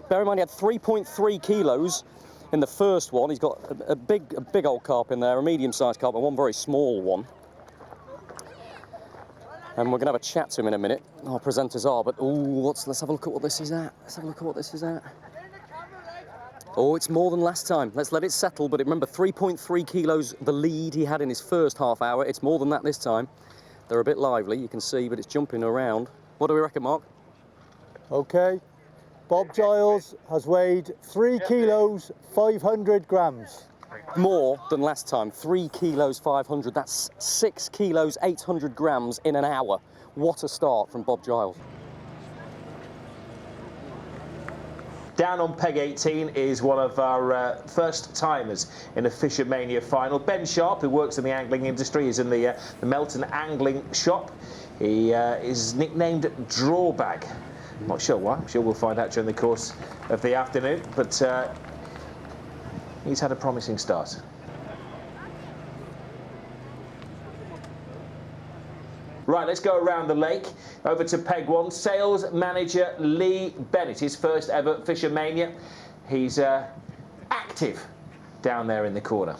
Bear in mind, he had 3.3 kilos in the first one. He's got a big old carp in there, a medium-sized carp, and one very small one. And we're going to have a chat to him in a minute. Our presenters are, but let's have a look at what this is at. Let's have a look at what this is at. Oh, it's more than last time. Let's let it settle. But remember, 3.3 kilos, the lead he had in his first half hour. It's more than that this time. They're a bit lively, you can see, but it's jumping around. What do we reckon, Mark? Okay. Bob Giles has weighed 3 kilos, 500 grams. More than last time. 3 kilos, 500. That's 6 kilos, 800 grams in an hour. What a start from Bob Giles. Down on Peg 18 is one of our first timers in a FishOMania final. Ben Sharp, who works in the angling industry, is in the Melton Angling Shop. He is nicknamed Drawbag. Not sure why. I'm sure we'll find out during the course of the afternoon, but he's had a promising start. Right, let's go around the lake, over to Peg 1. Sales manager Lee Bennett, his first ever FishOMania. He's active down there in the corner.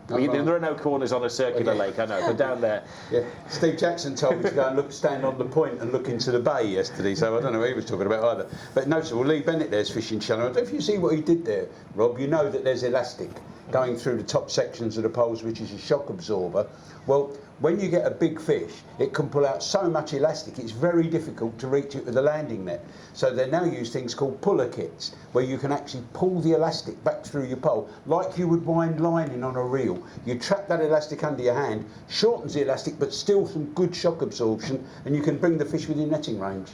There are no corners on a circular lake, I know, but down there. Yeah, Steve Jackson told me to go and stand on the point and look into the bay yesterday, so I don't know what he was talking about either. But noticeable, Lee Bennett there's fishing channel. I don't know if you see what he did there, Rob. You know that there's elastic going through the top sections of the poles, which is a shock absorber. Well, when you get a big fish, it can pull out so much elastic, it's very difficult to reach it with a landing net. So they now use things called puller kits, where you can actually pull the elastic back through your pole, like you would wind lining on a reel. You trap that elastic under your hand, shortens the elastic, but still some good shock absorption, and you can bring the fish within netting range.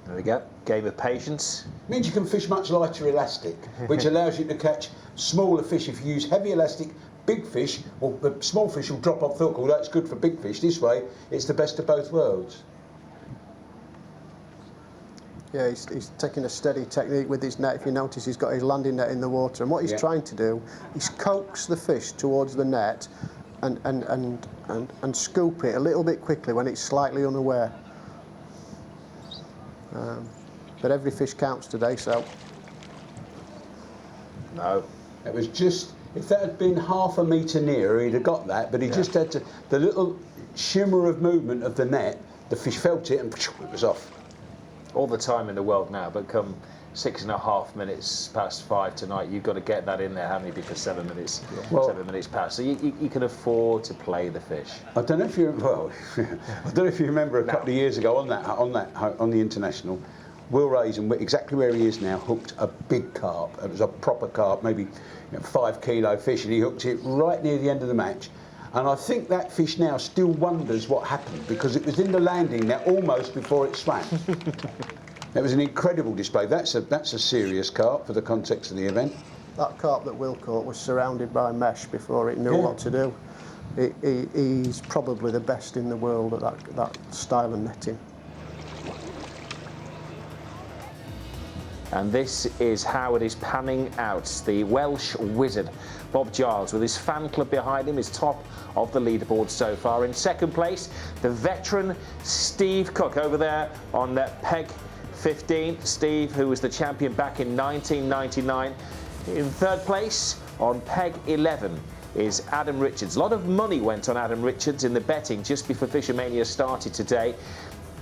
There we go, game of patience. Means you can fish much lighter elastic, which allows you to catch smaller fish. If you use heavy elastic, big fish, well, the small fish will drop off the hook, although that's good for big fish. This way, it's the best of both worlds. Yeah, he's taking a steady technique with his net. If you notice, he's got his landing net in the water, and what he's trying to do is coax the fish towards the net and scoop it a little bit quickly when it's slightly unaware. But every fish counts today, so. No. It was just If that had been half a metre nearer, he'd have got that, but he just had to, the little shimmer of movement of the net, the fish felt it and it was off. All the time in the world now, but come 6.5 minutes past 5 tonight, you've got to get that in there, haven't you, before 7 minutes, 7 minutes past. So you can afford to play the fish. I don't know if you, well, I don't know if you remember a couple of years ago on the international, Will Raisin, exactly where he is now, hooked a big carp. It was a proper carp, maybe 5 kilo fish, and he hooked it right near the end of the match. And I think that fish now still wonders what happened, because it was in the landing net almost before it swam. It was an incredible display. That's a serious carp for the context of the event. That carp that Will caught was surrounded by mesh before it knew what to do. He's probably the best in the world at that style of netting. And this is how it is panning out. The Welsh wizard, Bob Giles, with his fan club behind him, is top of the leaderboard so far. In second place, the veteran Steve Cook over there on peg 15. Steve, who was the champion back in 1999. In third place, on peg 11, is Adam Richards. A lot of money went on Adam Richards in the betting just before FishOMania started today.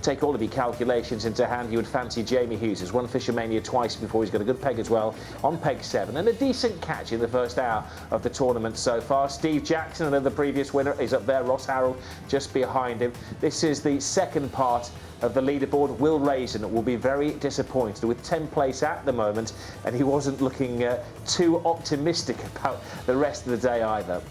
Take all of your calculations into hand, you would fancy Jamie Hughes, who's won FishOMania twice before. He's got a good peg as well, on peg 7, and a decent catch in the first hour of the tournament so far. Steve Jackson, another previous winner, is up there. Ross Harrell just behind him. This is the second part of the leaderboard. Will Raisin will be very disappointed with 10th place at the moment, and he wasn't looking too optimistic about the rest of the day either.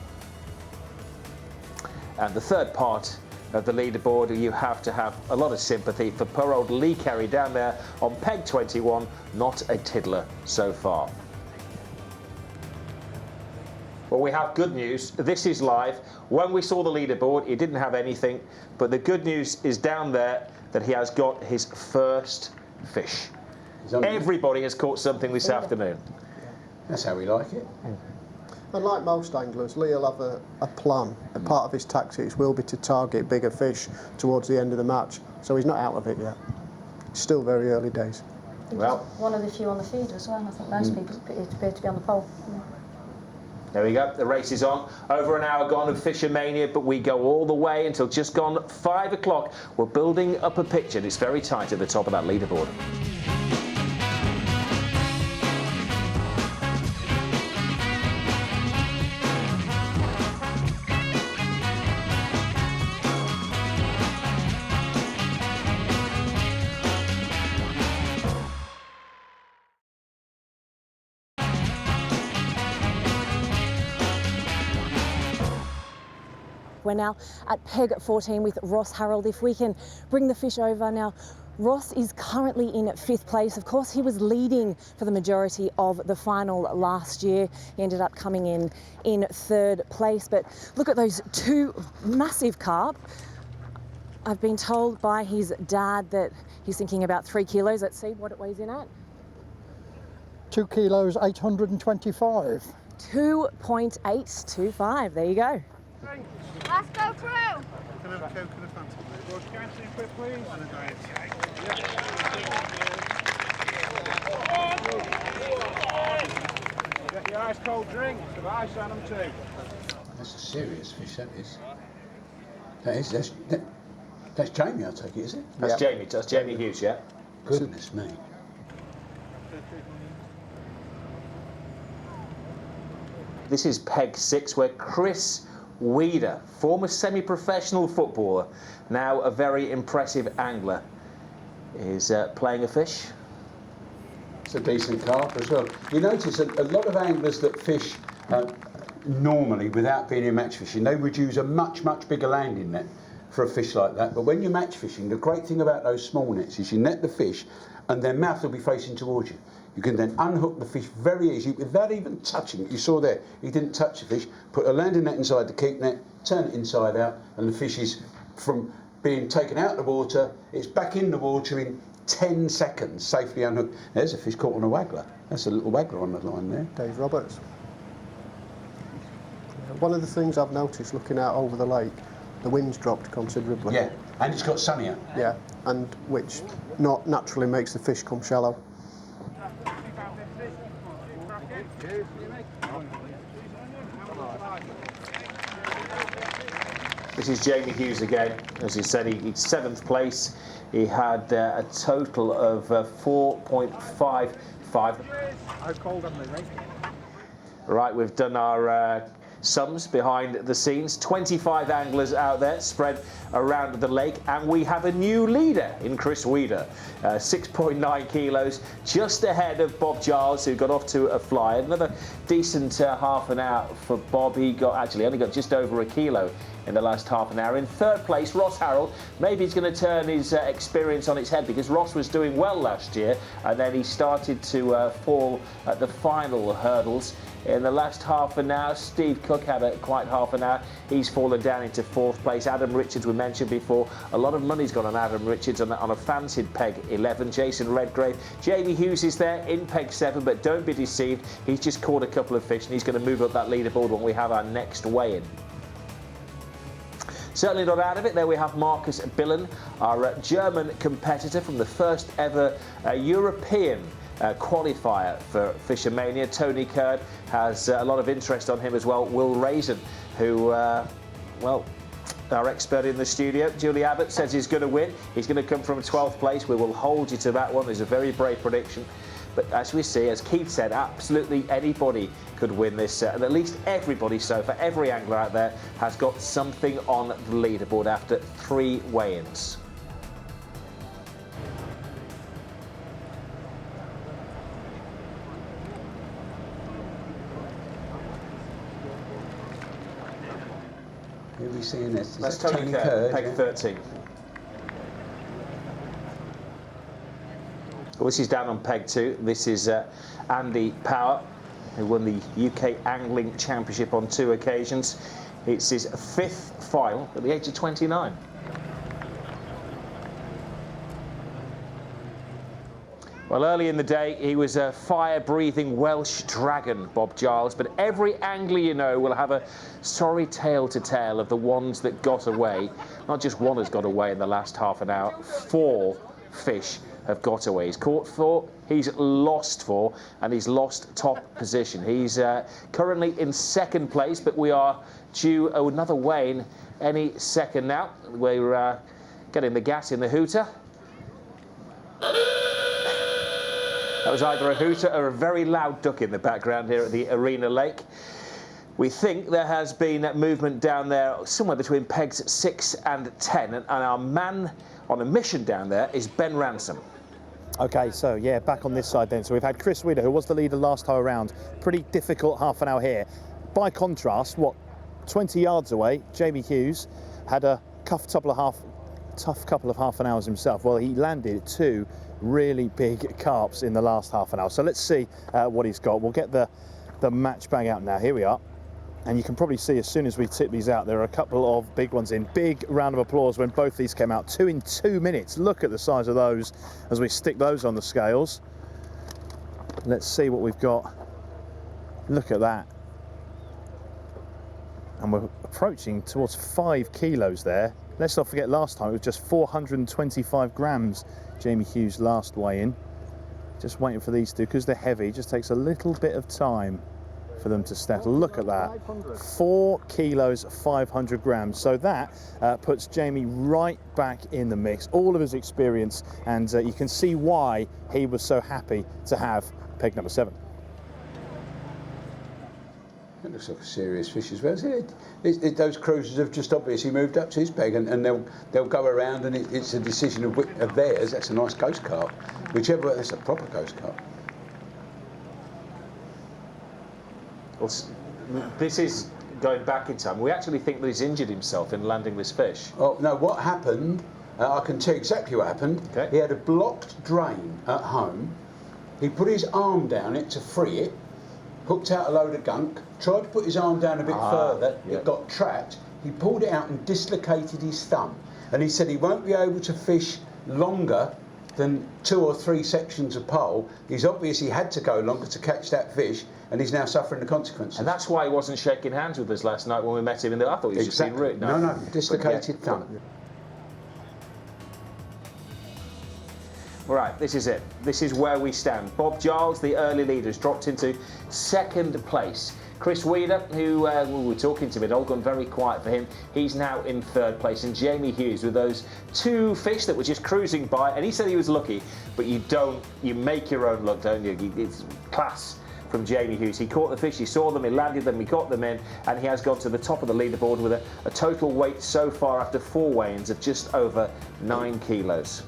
And the third part of the leaderboard, you have to have a lot of sympathy for poor old Lee Carey down there on peg 21, not a tiddler so far. Well, we have good news. This is live. When we saw the leaderboard, he didn't have anything, but the good news is down there that he has got his first fish. Everybody has caught something this afternoon. That's how we like it. And like most anglers, Lee will have a plan. A part of his tactics will be to target bigger fish towards the end of the match. So he's not out of it yet. It's still very early days. Well, one of the few on the feed as well. I think most people appear to be on the pole. There we go, the race is on. Over an hour gone of FishOMania, but we go all the way until just gone 5 o'clock. We're building up a pitch, and it's very tight at the top of that leaderboard. We're now at peg 14 with Ross Harrell. If we can bring the fish over now. Ross is currently in 5th place. Of course, he was leading for the majority of the final last year. He ended up coming in 3rd place. But look at those 2 massive carp. I've been told by his dad that he's thinking about 3 kilos. Let's see what it weighs in at. 2 kilos, 825. 2.825. There you go. Let's go, crew! Can I have a Coke and a Fanta, please? George, can I see a quick, please? And a diet. Get your ice cold drink, with ice on them too. That's a serious fish, that is. That's Jamie, I take it, is it? That's Jamie. That's Jamie Hughes, yeah. Goodness me. This is peg 6, where Chris Weeder, former semi-professional footballer, now a very impressive angler, is playing a fish. It's a decent carp as well. You notice a lot of anglers that fish normally without being in match fishing, they would use a much bigger landing net for a fish like that. But when you're match fishing, the great thing about those small nets is you net the fish and their mouth will be facing towards you. You can then unhook the fish very easily without even touching it. You saw there, he didn't touch the fish. Put a landing net inside the keep net, turn it inside out, and the fish is, from being taken out of the water, it's back in the water in 10 seconds, safely unhooked. There's a fish caught on a waggler. That's a little waggler on the line there. Dave Roberts. One of the things I've noticed looking out over the lake, the wind's dropped considerably. Yeah, and it's got sunnier. Yeah, and which not naturally makes the fish come shallow. This is Jamie Hughes again. As he said, he's 7th place. He had a total of 4.55. How cold am I, right? Right, we've done our sums behind the scenes. 25 anglers out there spread around the lake, and we have a new leader in Chris Weeder. 6.9 kilos, just ahead of Bob Giles, who got off to a fly. Another decent half an hour for Bob. He only got just over a kilo in the last half an hour. In 3rd place, Ross Harrell. Maybe he's going to turn his experience on its head, because Ross was doing well last year, and then he started to fall at the final hurdles. In the last half an hour, Steve Cook had quite half an hour. He's fallen down into 4th place. Adam Richards, we mentioned before. A lot of money's gone on Adam Richards on a fancied peg 11. Jason Redgrave. Jamie Hughes is there in peg 7, but don't be deceived. He's just caught a couple of fish, and he's going to move up that leaderboard when we have our next weigh-in. Certainly not out of it. There we have Marcus Billen, our German competitor from the first ever European qualifier for FishOMania. Tony Curd has a lot of interest on him as well. Will Raisin, who, well, our expert in the studio, Julie Abbott, says he's going to win. He's going to come from 12th place. We will hold you to that one. There's a very brave prediction. But as we see, as Keith said, absolutely anybody could win this. And at least everybody so far, every angler out there, has got something on the leaderboard after 3 weigh-ins. Who are we seeing this? That's Tony Curd, peg 13. Well, this is down on peg 2. This is Andy Power, who won the UK Angling Championship on 2 occasions. It's his 5th final at the age of 29. Well, early in the day, he was a fire-breathing Welsh dragon, Bob Giles, but every angler you know will have a sorry tale to tell of the ones that got away. Not just one has got away in the last half an hour, 4 fish have got away. He's caught 4, he's lost 4, and he's lost top position. He's currently in 2nd place, but we are due another weigh-in any second now. We're getting the gas in the hooter. That was either a hooter or a very loud duck in the background here at the Arena Lake. We think there has been movement down there somewhere between pegs 6 and 10, and our man on a mission down there is Ben Ransom. Okay, so yeah, back on this side then. So we've had Chris Weeder, who was the leader last time around. Pretty difficult half an hour here. By contrast, 20 yards away, Jamie Hughes had a tough couple of half an hours himself. Well, he landed 2 really big carps in the last half an hour. So let's see what he's got. We'll get the match bag out now. Here we are. And you can probably see as soon as we tip these out, there are a couple of big ones in. Big round of applause when both these came out. 2 in 2 minutes. Look at the size of those as we stick those on the scales. Let's see what we've got. Look at that. And we're approaching towards 5 kilos there. Let's not forget last time it was just 425 grams. Jamie Hughes last weigh-in. Just waiting for these 2 because they're heavy. It just takes a little bit of time for them to settle. Look at that. 4 kilos, 500 grams. So that puts Jamie right back in the mix. All of his experience, and you can see why he was so happy to have peg number 7. It looks like a serious fish as well. Those cruisers have just obviously moved up to his peg, and they'll go around, and it's a decision of theirs. That's a nice ghost carp. Whichever, that's a proper ghost carp. Well, this is going back in time. We actually think that he's injured himself in landing this fish. Oh no! What happened? I can tell you exactly what happened. Okay. He had a blocked drain at home. He put his arm down it to free it. Hooked out a load of gunk, tried to put his arm down a bit further, It got trapped. He pulled it out and dislocated his thumb. And he said he won't be able to fish longer than 2 or 3 sections of pole. He's obviously had to go longer to catch that fish, and he's now suffering the consequences. And that's why he wasn't shaking hands with us last night when we met him in the... I thought he was just being rude. No, dislocated thumb. Right, this is it. This is where we stand. Bob Giles, the early leader, has dropped into 2nd place. Chris Weeder, who we were talking to, it all gone very quiet for him. He's now in 3rd place, and Jamie Hughes with those 2 fish that were just cruising by, and he said he was lucky, but you make your own luck, don't you? It's class from Jamie Hughes. He caught the fish, he saw them, he landed them, he got them in, and he has gone to the top of the leaderboard with a total weight so far after 4 weigh-ins of just over 9 kilos.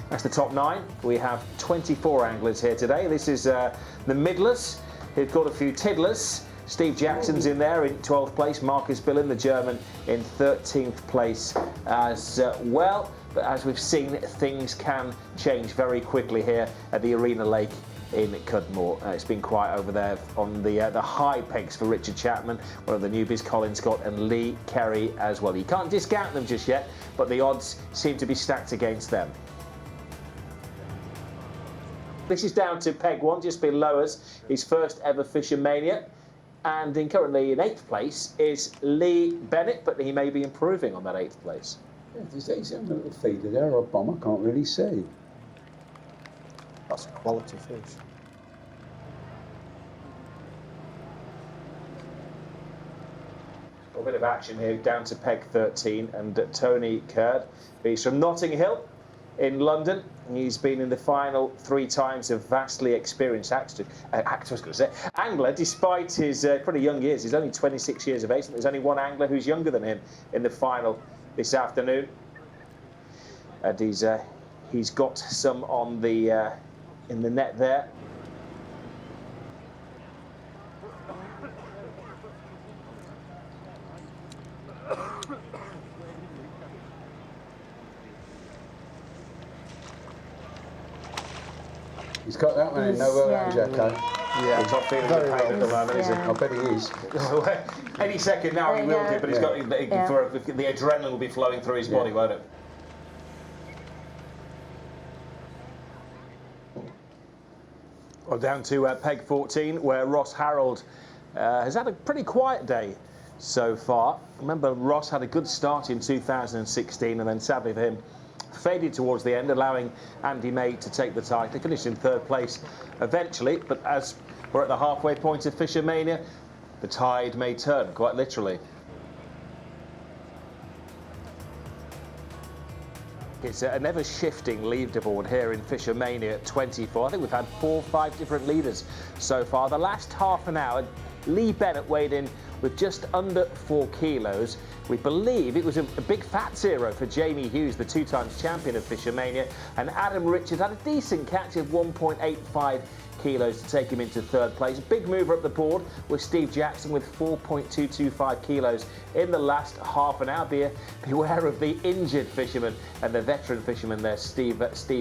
That's the top 9. We have 24 anglers here today. This is the middlers, who've got a few tiddlers. Steve Jackson's in there in 12th place. Marcus Billen, the German, in 13th place as well. But as we've seen, things can change very quickly here at the Arena Lake in Cudmore. It's been quiet over there on the high pegs for Richard Chapman, one of the newbies, Colin Scott and Lee Kerry as well. You can't discount them just yet, but the odds seem to be stacked against them. This is down to peg 1, just below us, his first ever FishOMania. And currently in 8th place is Lee Bennett, but he may be improving on that 8th place. Yeah, there's a little feeder there, or bomb, I can't really see. That's a quality fish. A bit of action here down to peg 13, and Tony Curd. He's from Notting Hill in London. He's been in the final 3 times, a vastly experienced angler, despite his pretty young years. He's only 26 years of age. There's only one angler who's younger than him in the final this afternoon. And he's got some on the in the net there. He's got that one in nowhere around, Jacko. Yeah, he's not feeling the pain at the moment, is he? I bet he is. Any second now he will do, but he's got the adrenaline will be flowing through his body, won't it? Well, down to peg 14, where Ross Harold has had a pretty quiet day so far. Remember, Ross had a good start in 2016, and then sadly for him, faded towards the end, allowing Andy May to take the title. He finished in 3rd place eventually, but as we're at the halfway point of FishOMania, the tide may turn, quite literally. It's a never-shifting leaderboard here in FishOMania 24. I think we've had 4 or 5 different leaders so far. The last half an hour, Lee Bennett weighed in with just under 4 kilos. We believe it was a big fat 0 for Jamie Hughes, the 2 times champion of FishOMania, and Adam Richards had a decent catch of 1.85 kilos to take him into 3rd place. Big mover up the board was Steve Jackson with 4.225 kilos in the last half an hour. Beware of the injured fisherman and the veteran fisherman there, Steve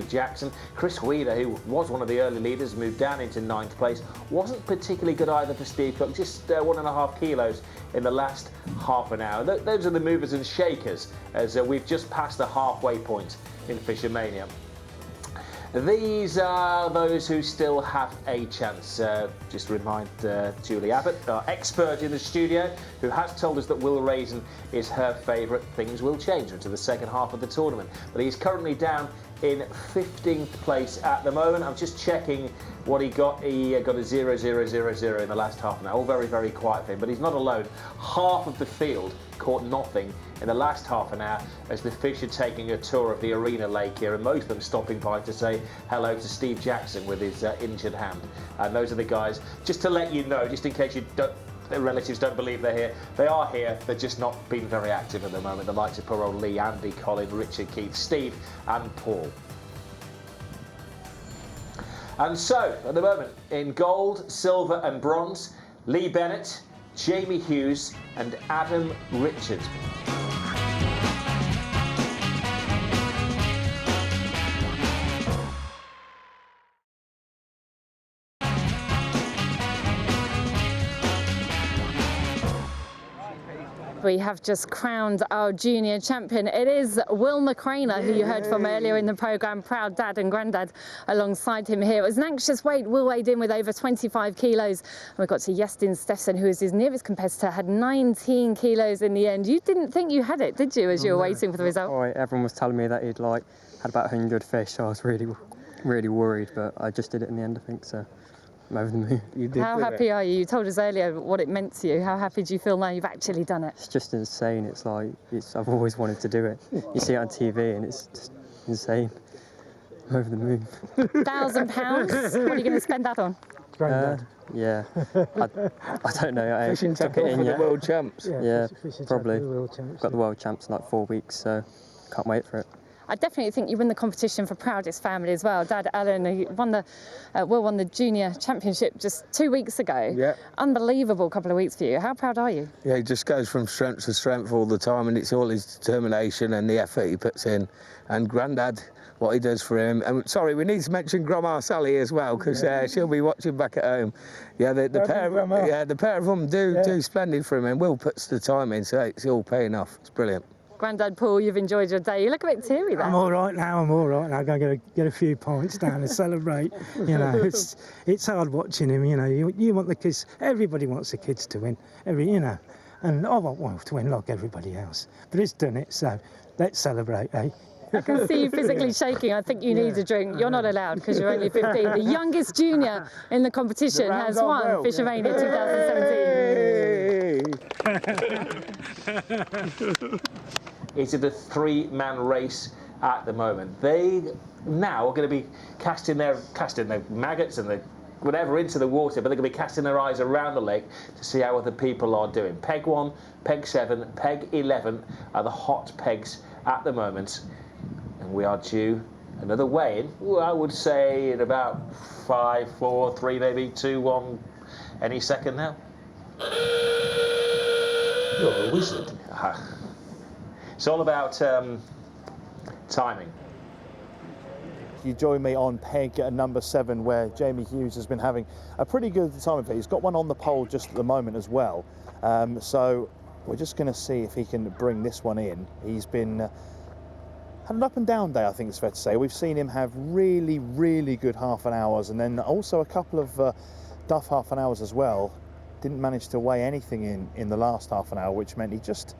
Jackson. Chris Weeder, who was one of the early leaders, moved down into 9th place. Wasn't particularly good either for Steve Cook, just 1.5 kilos in the last half an hour. Those are the movers and shakers as we've just passed the halfway point in FishOMania. These are those who still have a chance. Just remind Julie Abbott, our expert in the studio, who has told us that Will Raisin is her favourite. Things will change into the second half of the tournament. But he's currently down in 15th place at the moment. I'm just checking what he got. He got a 0-0-0-0 in the last half an hour. All very, very quiet for him, but he's not alone. Half of the field caught nothing in the last half an hour as the fish are taking a tour of the Arena Lake here, and most of them stopping by to say hello to Steve Jackson with his injured hand. And those are the guys, just to let you know, just in case their relatives don't believe they're here. They are here, they're just not being very active at the moment. The likes of poor old Lee, Andy, Colin, Richard, Keith, Steve and Paul. And so, at the moment, in gold, silver and bronze, Lee Bennett, Jamie Hughes and Adam Richards. We have just crowned our junior champion. It is Will McRainer, who you heard from earlier in the programme, proud dad and granddad alongside him here. It was an anxious wait. Will weighed in with over 25 kilos. And we got to Justin Steffson, who is his nearest competitor, had 19 kilos in the end. You didn't think you had it, did you, as you were waiting for the result? Everyone was telling me that he'd had about 100 fish, so I was really worried, but I just did it in the end, I think, so I'm over the moon. You did. How happy are you? You told us earlier what it meant to you. How happy do you feel now you've actually done it? It's just insane. It's like, I've always wanted to do it. You see it on TV and it's just insane. I'm over the moon. £1,000? What are you going to spend that on? Yeah, I don't know. I Fishing took it tackle in for yet. the world champs. Yeah, fishing probably. tackle for the world champs. Got the world champs in like 4 weeks, so can't wait for it. I definitely think you win the competition for proudest family as well. Dad, Alan, who won the junior championship just 2 weeks ago. Yeah. Unbelievable couple of weeks for you. How proud are you? Yeah, he just goes from strength to strength all the time, and it's all his determination and the effort he puts in. And Grandad, what he does for him. And sorry, we need to mention Grandma Sally as well, because she'll be watching back at home. Yeah, the pair of them do splendid for him, and Will puts the time in, so it's all paying off. It's brilliant. Grandad Paul, you've enjoyed your day. You look a bit teary there. I'm all right now. I'm all right now. I'm going to get a few points down and celebrate. You know, it's hard watching him. You know, you want the kids. Everybody wants the kids to win. And I want Will to win like everybody else. But he's done it, so let's celebrate, eh? I can see you physically shaking. I think you need a drink. You're not allowed because you're only 15. The youngest junior in the competition has won FishOMania 2017. It's a 3-man race at the moment. They now are going to be casting their maggots and whatever into the water, but they're going to be casting their eyes around the lake to see how other people are doing. Peg 1, Peg 7, Peg 11 are the hot pegs at the moment. And we are due another weigh-in, I would say in about 5, 4, 3, maybe 2, 1, any second now. You're a wizard. It's all about timing. You join me on peg at number 7, where Jamie Hughes has been having a pretty good time of it. He's got one on the pole just at the moment as well. So we're just going to see if he can bring this one in. He's been had an up and down day, I think it's fair to say. We've seen him have really, really good half an hours, and then also a couple of duff half an hours as well. Didn't manage to weigh anything in the last half an hour, which meant he just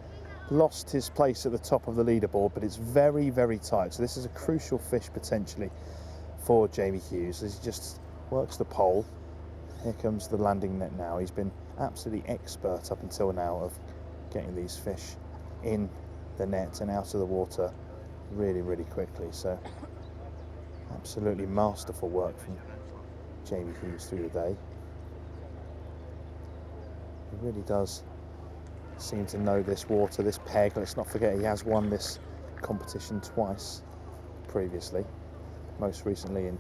lost his place at the top of the leaderboard, but it's very, very tight. So this is a crucial fish potentially for Jamie Hughes as he just works the pole. Here comes the landing net now. He's been absolutely expert up until now of getting these fish in the net and out of the water really, really quickly. So absolutely masterful work from Jamie Hughes through the day. He really does seem to know this water, this peg. Let's not forget he has won this competition twice previously, most recently in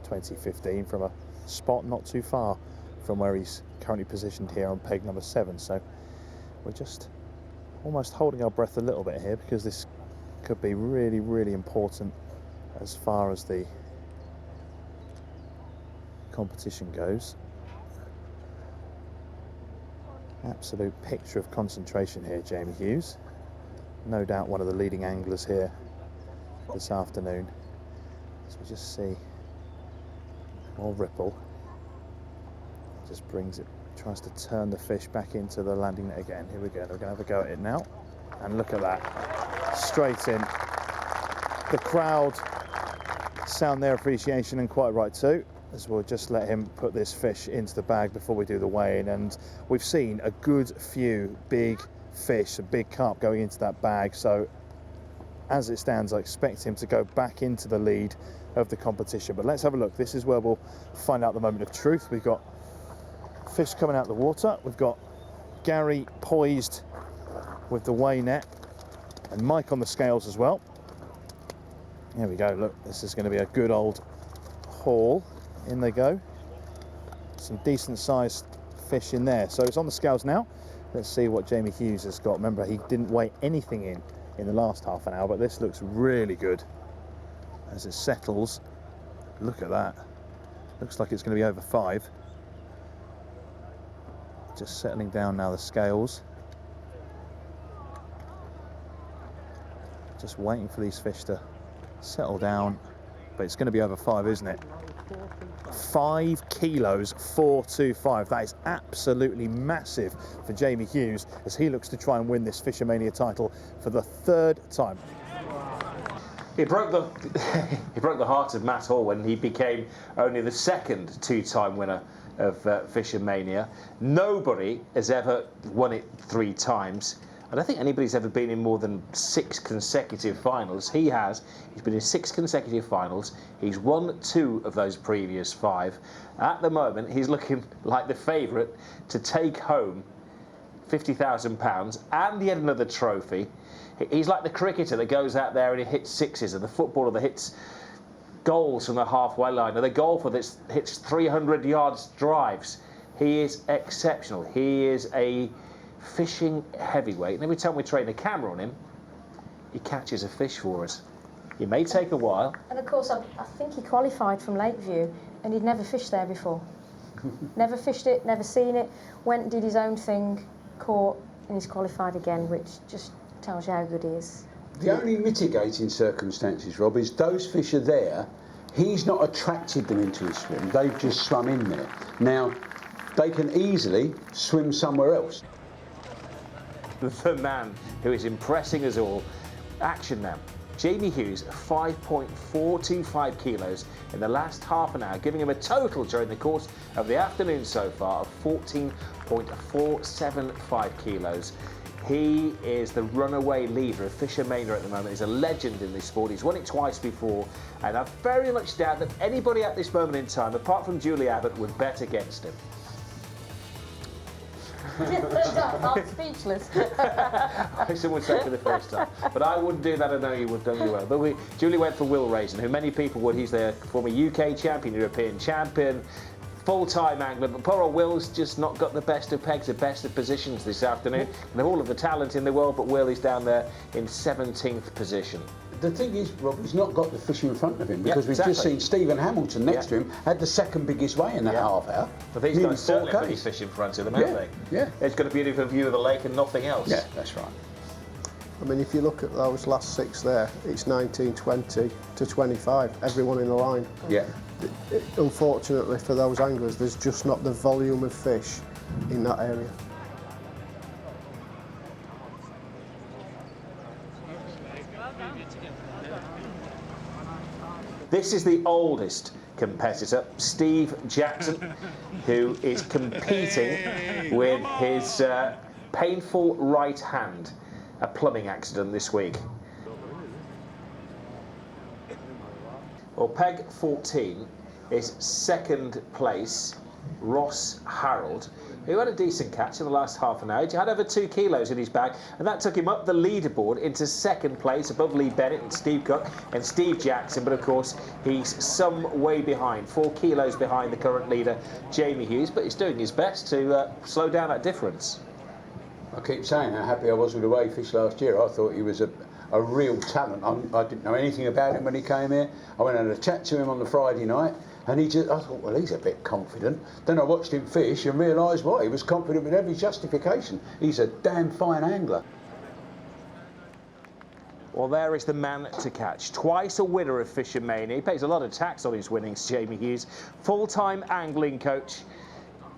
2015 from a spot not too far from where he's currently positioned here on peg number 7. So we're just almost holding our breath a little bit here, because this could be really, really important as far as the competition goes. Absolute picture of concentration here, Jamie Hughes. No doubt one of the leading anglers here this afternoon. So we just see more ripple. Just brings it, tries to turn the fish back into the landing net again. Here we go, we're going to have a go at it now. And look at that, straight in. The crowd sound their appreciation, and quite right too, as we'll just let him put this fish into the bag before we do the weigh-in. And we've seen a good few big fish, a big carp going into that bag. So as it stands, I expect him to go back into the lead of the competition. But let's have a look. This is where we'll find out the moment of truth. We've got fish coming out of the water. We've got Gary poised with the weigh net, and Mike on the scales as well. Here we go. Look, this is going to be a good old haul. In they go. Some decent sized fish in there. So it's on the scales now. Let's see what Jamie Hughes has got. Remember, he didn't weigh anything in the last half an hour, but this looks really good as it settles. Look at that. Looks like it's going to be over 5. Just settling down now, the scales. Just waiting for these fish to settle down, but it's going to be over 5, isn't it? 5 kilos, 425. That is absolutely massive for Jamie Hughes as he looks to try and win this FishOMania title for the 3rd time. He broke the he broke the heart of Matt Hall when he became only the second two-time winner of FishOMania. Nobody has ever won it 3 times. I don't think anybody's ever been in more than 6 consecutive finals. He has. He's been in 6 consecutive finals. He's won 2 of those previous 5. At the moment, he's looking like the favourite to take home £50,000 and yet another trophy. He's like the cricketer that goes out there and he hits sixes, or the footballer that hits goals from the halfway line, or the golfer that hits 300 yards drives. He is exceptional. He is a fishing heavyweight, and every time we train a camera on him, he catches a fish for us. It may take a while. And of course, I think he qualified from Lakeview, and he'd never fished there before. Never fished it, never seen it. Went and did his own thing, caught, and he's qualified again, which just tells you how good he is. The only mitigating circumstances, Rob, is those fish are there. He's not attracted them into his swim. They've just swum in there. Now, they can easily swim somewhere else. The man who is impressing us all, action now. Jamie Hughes, 5.425 kilos in the last half an hour, giving him a total during the course of the afternoon so far of 14.475 kilos. He is the runaway leader of FishOMania at the moment. He's a legend in this sport. He's won it twice before, and I very much doubt that anybody at this moment in time, apart from Julie Abbott, would bet against him. I'm speechless. Someone would say for the first time, but I wouldn't do that. I know you would, don't you? Well, but Julie went for Will Raisin, who many people would. He's the former UK champion, European champion, full-time angler, but poor old Will's just not got the best of pegs, the best of positions this afternoon. And they've all of the talent in the world, but Will is down there in 17th position. The thing is, Rob, he's not got the fish in front of him, because we've just seen Stephen Hamilton next to him had the second biggest weigh in that half hour. But these guys certainly have fish in front of them, haven't they? Yeah. It's got a beautiful view of the lake and nothing else. Yeah, that's right. I mean, if you look at those last 6 there, it's 19, 20 to 25, everyone in the line. Yeah. Unfortunately for those anglers, there's just not the volume of fish in that area. This is the oldest competitor, Steve Jackson, who is competing with his painful right hand, a plumbing accident this week. Well, peg 14 is second place, Ross Harold, who had a decent catch in the last half an hour. He had over 2 kilos in his bag, and that took him up the leaderboard into second place above Lee Bennett and Steve Cook and Steve Jackson. But of course, he's some way behind, 4 kilos behind the current leader, Jamie Hughes, but he's doing his best to slow down that difference. I keep saying how happy I was with the way he fished last year. I thought he was a real talent. I didn't know anything about him when he came here. I went and had a chat to him on the Friday night, and I thought, well, he's a bit confident. Then I watched him fish and realised why. He was confident with every justification. He's a damn fine angler. Well, there is the man to catch. Twice a winner of FishOMania. He pays a lot of tax on his winnings, Jamie Hughes. Full-time angling coach.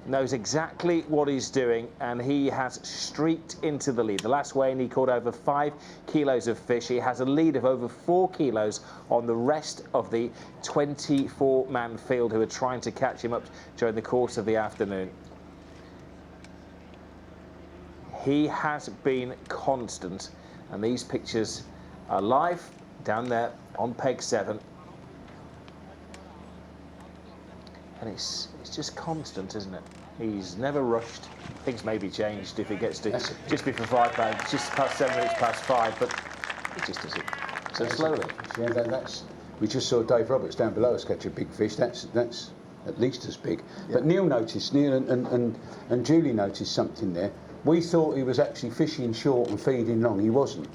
Knows exactly what he's doing, and he has streaked into the lead. The last weigh-in, he caught over 5 kilos of fish. He has a lead of over 4 kilos on the rest of the 24-man field who are trying to catch him up during the course of the afternoon. He has been constant, and these pictures are live down there on peg 7. And it's just constant, isn't it? He's never rushed. Things may be changed if it gets to just before 5 pounds, just past 7 minutes past 5, but it just does it so slowly. Yeah, we just saw Dave Roberts down below us catch a big fish. That's at least as big. Yeah. But Neil and Julie noticed something there. We thought he was actually fishing short and feeding long. He wasn't.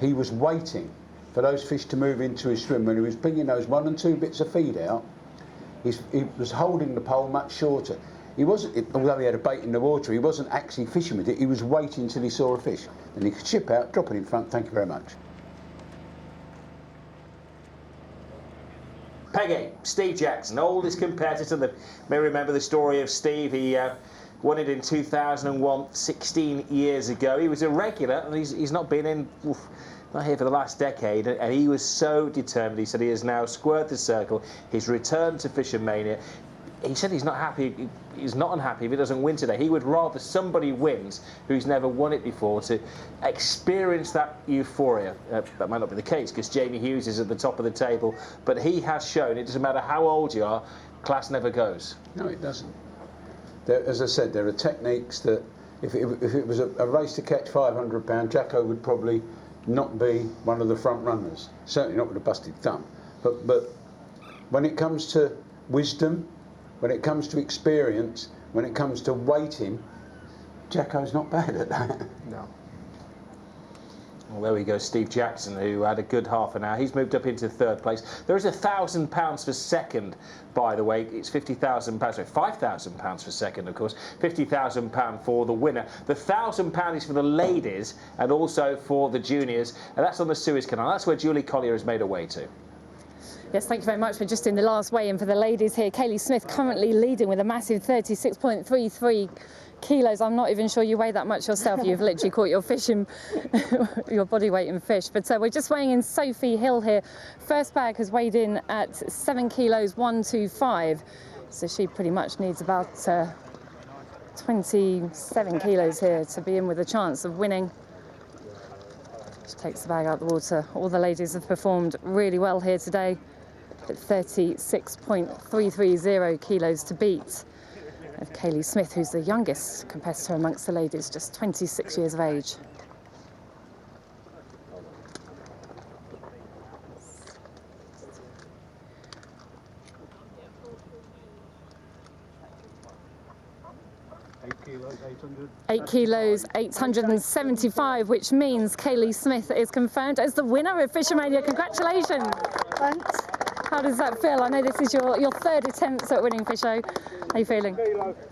He was waiting for those fish to move into his swim. When he was bringing those 1 and 2 bits of feed out, he was holding the pole much shorter. He wasn't, although he had a bait in the water, he wasn't actually fishing with it. He was waiting until he saw a fish. Then he could chip out, drop it in front. Thank you very much. Peg 8, Steve Jackson, oldest competitor. You may remember the story of Steve. He won it in 2001, 16 years ago. He was a regular, and he's not been in not here for the last decade, and he was so determined. He said he has now squared the circle. He's returned to FishOMania. He said he's not happy. He's not unhappy if he doesn't win today. He would rather somebody wins who's never won it before to experience that euphoria. That might not be the case because Jamie Hughes is at the top of the table, but he has shown it doesn't matter how old you are, class never goes. No, it doesn't. As I said, there are techniques that if it was a race to catch £500, Jacko would probably not be one of the front runners. Certainly not with a busted thumb. But when it comes to wisdom, when it comes to experience, when it comes to waiting, Jacko's not bad at that. No. Well, there we go, Steve Jackson, who had a good half an hour. He's moved up into third place. There is £1,000 for second, by the way. It's £50,000, sorry, £5,000 for second, of course. £50,000 for the winner. The £1,000 is for the ladies and also for the juniors, and that's on the Suez Canal. That's where Julie Collier has made her way to. Yes, thank you very much. We're just in the last weigh-in for the ladies here. Kaylee Smith currently leading with a massive 36.33 kilos. I'm not even sure you weigh that much yourself. You've literally caught your fish in your body weight in fish. But we're just weighing in Sophie Hill here. First bag has weighed in at 7 kilos 125. So she pretty much needs about 27 kilos here to be in with a chance of winning. She takes the bag out of the water. All the ladies have performed really well here today. At 36.330 kilos to beat of Kaylee Smith, who's the youngest competitor amongst the ladies, just 26 years of age. Eight kilos, 875, which means Kaylee Smith is confirmed as the winner of FishOMania. Congratulations. Thanks. How does that feel? I know this is your third attempt at winning Fisho. How are you feeling?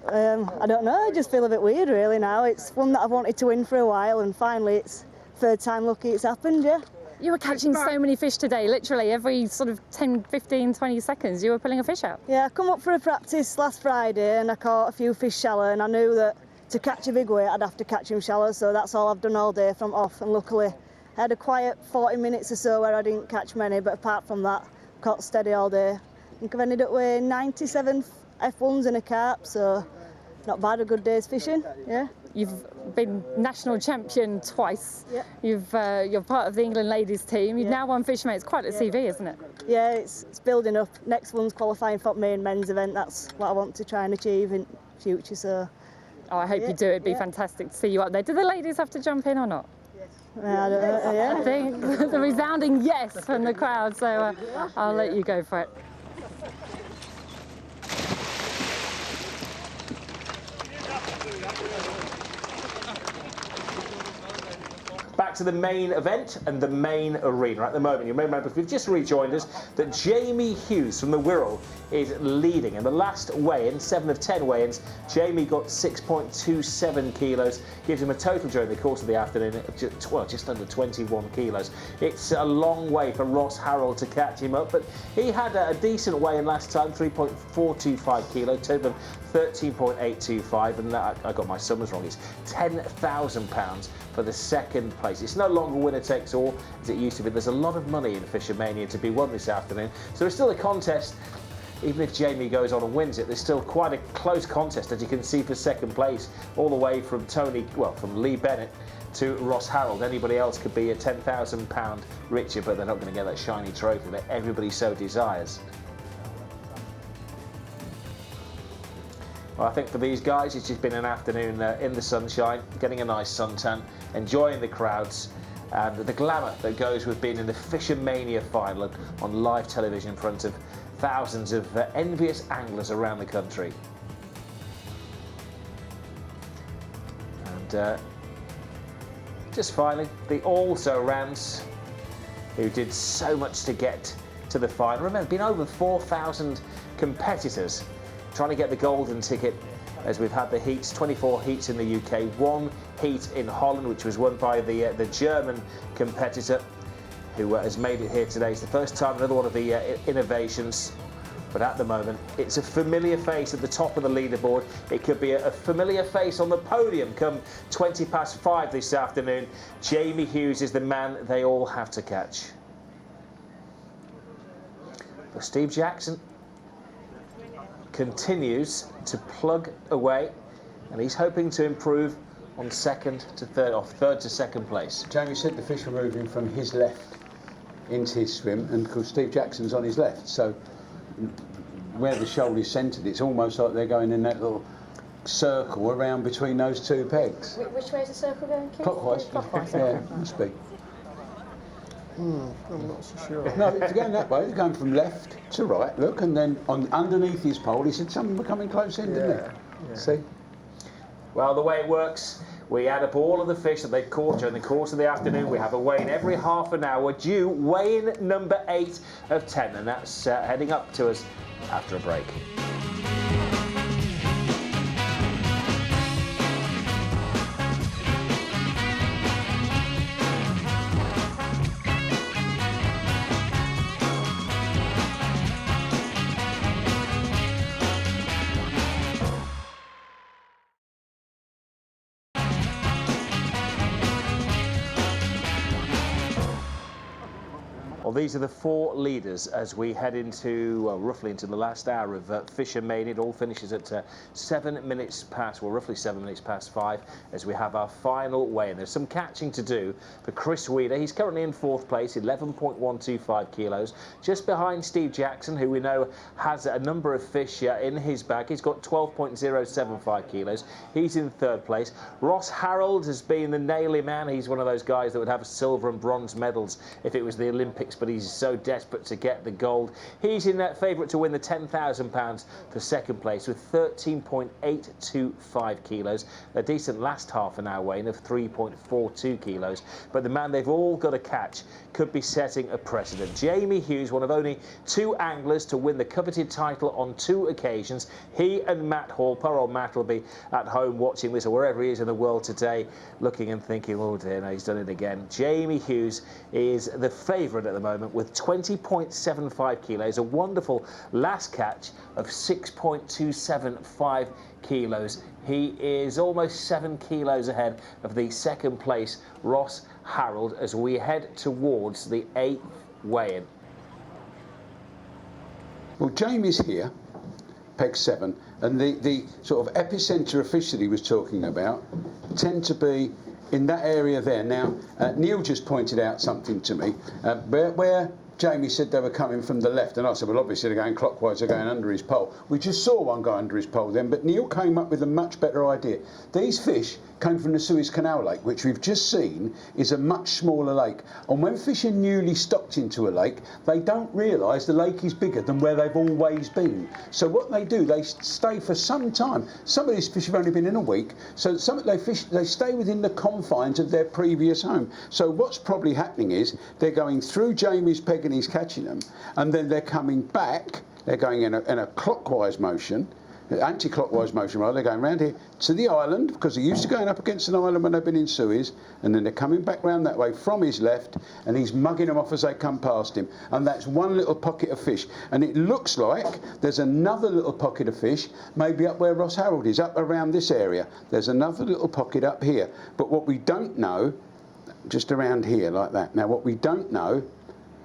I don't know, I just feel a bit weird really now. It's one that I've wanted to win for a while and finally it's third time lucky it's happened, yeah. You were catching so many fish today, literally every sort of 10, 15, 20 seconds you were pulling a fish out. Yeah, I come up for a practice last Friday and I caught a few fish shallow and I knew that to catch a big weight I'd have to catch him shallow, so that's all I've done all day from off, and luckily I had a quiet 40 minutes or so where I didn't catch many, but apart from that caught steady all day. I think I've ended up with 97 F1s and a carp, so not bad, a good day's fishing, yeah. You've been national champion twice. Yep. You're part of the England ladies team. You've now won FishOMania. It's quite a CV, isn't it? Yeah, it's building up. Next one's qualifying for main men's event. That's what I want to try and achieve in future, so. Oh, I hope you do. It'd be fantastic to see you up there. Do the ladies have to jump in or not? I don't know, yeah. I think the resounding yes from the crowd, so I'll let you go for it. Back to the main event and the main arena. At the moment, you may remember, if you've just rejoined us, that Jamie Hughes from the Wirral is leading. In the last weigh-in, 7 of 10 weigh-ins, Jamie got 6.27 kilos, gives him a total during the course of the afternoon of just under 21 kilos. It's a long way for Ross Harrell to catch him up, but he had a decent weigh-in last time, 3.425 kilos, total of 13.825, and I got my summers wrong. It's £10,000 for the second place. It's no longer winner takes all as it used to be. There's a lot of money in FishOMania to be won this afternoon, so it's still a contest. Even if Jamie goes on and wins it, there's still quite a close contest, as you can see, for second place, all the way from from Lee Bennett to Ross Harrell. Anybody else could be a £10,000 richer, but they're not going to get that shiny trophy that everybody so desires. Well, I think for these guys, it's just been an afternoon in the sunshine, getting a nice suntan, enjoying the crowds and the glamour that goes with being in the FishOMania final on live television in front of thousands of envious anglers around the country. And just finally, the also-rans who did so much to get to the final. Remember, been over 4,000 competitors trying to get the golden ticket, as we've had the heats, 24 heats in the UK, 1 heat in Holland, which was won by the German competitor who has made it here today. It's the first time another one of the innovations But at the moment, it's a familiar face at the top of the leaderboard. It could be a familiar face on the podium come 5:20 this afternoon. Jamie Hughes is the man they all have to catch. But Steve Jackson continues to plug away, and he's hoping to improve on second to third, or third to second place. Jamie said the fish were moving from his left into his swim, and of course Steve Jackson's on his left, so where the shoal is centred, it's almost like they're going in that little circle around between those two pegs. Which way is the circle going, Keith? Clockwise. Clockwise. Yeah, must be. I'm not so sure. No, it's going that way. They're going from left to right. Look, and then underneath his pole, he said something were coming close in, didn't he? See? Well, the way it works, we add up all of the fish that they've caught during the course of the afternoon. We have a weigh-in every half an hour, due weigh-in number 8 of 10, and that's heading up to us after a break. Well, these are the 4 leaders as we head into, roughly into the last hour of FishOMania. It all finishes at 7 minutes past, well, roughly 7 minutes past 5, as we have our final weigh-in. There's some catching to do for Chris Weeder. He's currently in 4th place, 11.125 kilos, just behind Steve Jackson, who we know has a number of fish in his bag. He's got 12.075 kilos. He's in 3rd place. Ross Harold has been the naily man. He's one of those guys that would have silver and bronze medals if it was the Olympics, but he's so desperate to get the gold. He's in that favourite to win the £10,000 for 2nd place with 13.825 kilos, a decent last half an hour weigh-in of 3.42 kilos. But the man they've all got to catch could be setting a precedent. Jamie Hughes, one of only 2 anglers to win the coveted title on 2 occasions. He and Matt Hall, poor old Matt will be at home watching this, or wherever he is in the world today, looking and thinking, oh dear, no, he's done it again. Jamie Hughes is the favourite at the moment with 20.75 kilos, a wonderful last catch of 6.275 kilos. He is almost 7 kilos ahead of the 2nd place Ross Harold as we head towards the 8th weigh-in. Well, Jamie's here, peg 7, and the sort of epicentre of fish that he was talking about tend to be in that area there. Now, Neil just pointed out something to me, where Jamie said they were coming from the left, and I said, well, obviously they're going clockwise, they're going under his pole. We just saw one go under his pole then, but Neil came up with a much better idea. These fish came from the Suez Canal lake, which we've just seen is a much smaller lake. And when fish are newly stocked into a lake, they don't realise the lake is bigger than where they've always been. So what they do, they stay for some time. Some of these fish have only been in a week, so they stay within the confines of their previous home. So what's probably happening is they're going through Jamie's peg and he's catching them, and then they're coming back, they're going in a clockwise motion, anti-clockwise motion, rather. They're going round here to the island, because they're used to going up against an island when they've been in Suez, and then they're coming back round that way from his left, and he's mugging them off as they come past him. And that's one little pocket of fish. And it looks like there's another little pocket of fish, maybe up where Ross Harold is, up around this area. There's another little pocket up here. But what we don't know, just around here like that. Now, what we don't know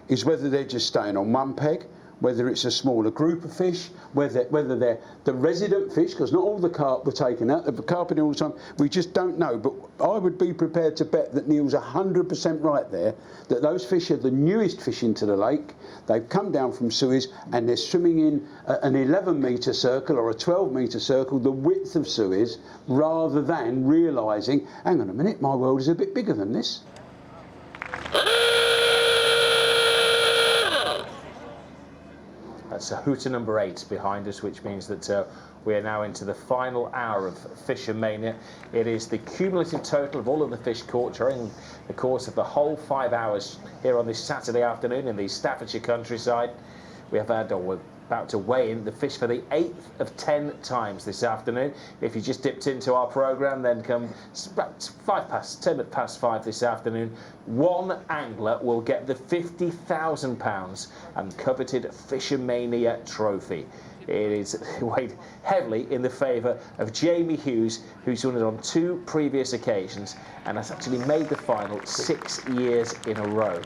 is whether they're just staying on one peg, whether it's a smaller group of fish, whether they're the resident fish, because not all the carp were taken out, they were carping all the time. We just don't know, but I would be prepared to bet that Neil's 100% right there, that those fish are the newest fish into the lake. They've come down from Suez and they're swimming in an 11-metre circle or a 12-metre circle, the width of Suez, rather than realising, hang on a minute, my world is a bit bigger than this. That's hooter number 8 behind us, which means that we are now into the final hour of FishOMania. It is the cumulative total of all of the fish caught during the course of the whole 5 hours here on this Saturday afternoon in the Staffordshire countryside. We have had, about to weigh in the fish for the 8th of 10 times this afternoon. If you just dipped into our programme, then come about 10 past 5 this afternoon, one angler will get the £50,000 and coveted FishOMania trophy. It is weighed heavily in the favour of Jamie Hughes, who's won it on 2 previous occasions and has actually made the final 6 years in a row.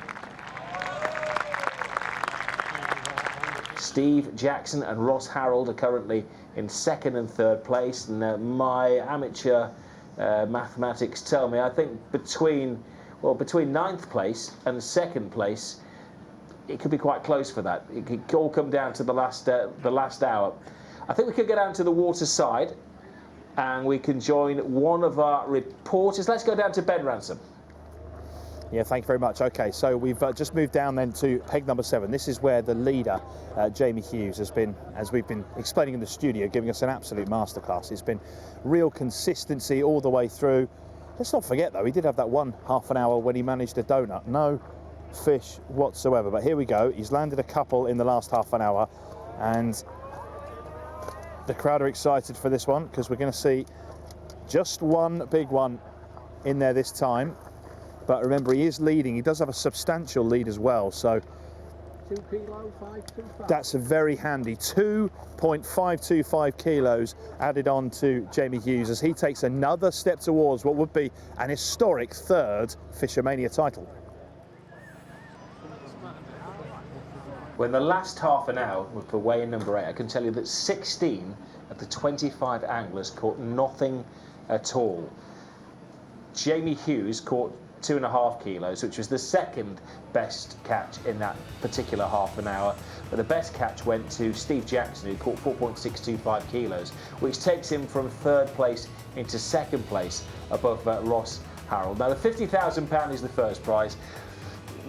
Steve Jackson and Ross Harold are currently in 2nd and 3rd place, and my amateur mathematics tell me I think between 9th place and 2nd place it could be quite close for that. It could all come down to the last hour. I think we could get down to the water side and we can join one of our reporters. Let's go down to Ben Ransom. Yeah, thank you very much. Okay, so we've just moved down then to peg number 7. This is where the leader, Jamie Hughes, has been, as we've been explaining in the studio, giving us an absolute masterclass. It's been real consistency all the way through. Let's not forget, though, he did have that one half an hour when he managed a donut. No fish whatsoever. But here we go. He's landed a couple in the last half an hour, and the crowd are excited for this one because we're going to see just one big one in there this time. But remember, he is leading. He does have a substantial lead as well, so 2 kilo, 525. That's a very handy 2.525 kilos added on to Jamie Hughes as he takes another step towards what would be an historic 3rd FishOMania title. Well, in the last half an hour for weigh-in number 8, I can tell you that 16 of the 25 anglers caught nothing at all. Jamie Hughes caught 2.5 kilos, which was the 2nd best catch in that particular half an hour. But the best catch went to Steve Jackson, who caught 4.625 kilos, which takes him from 3rd place into 2nd place above Ross Harold. Now, the £50,000 is the first prize.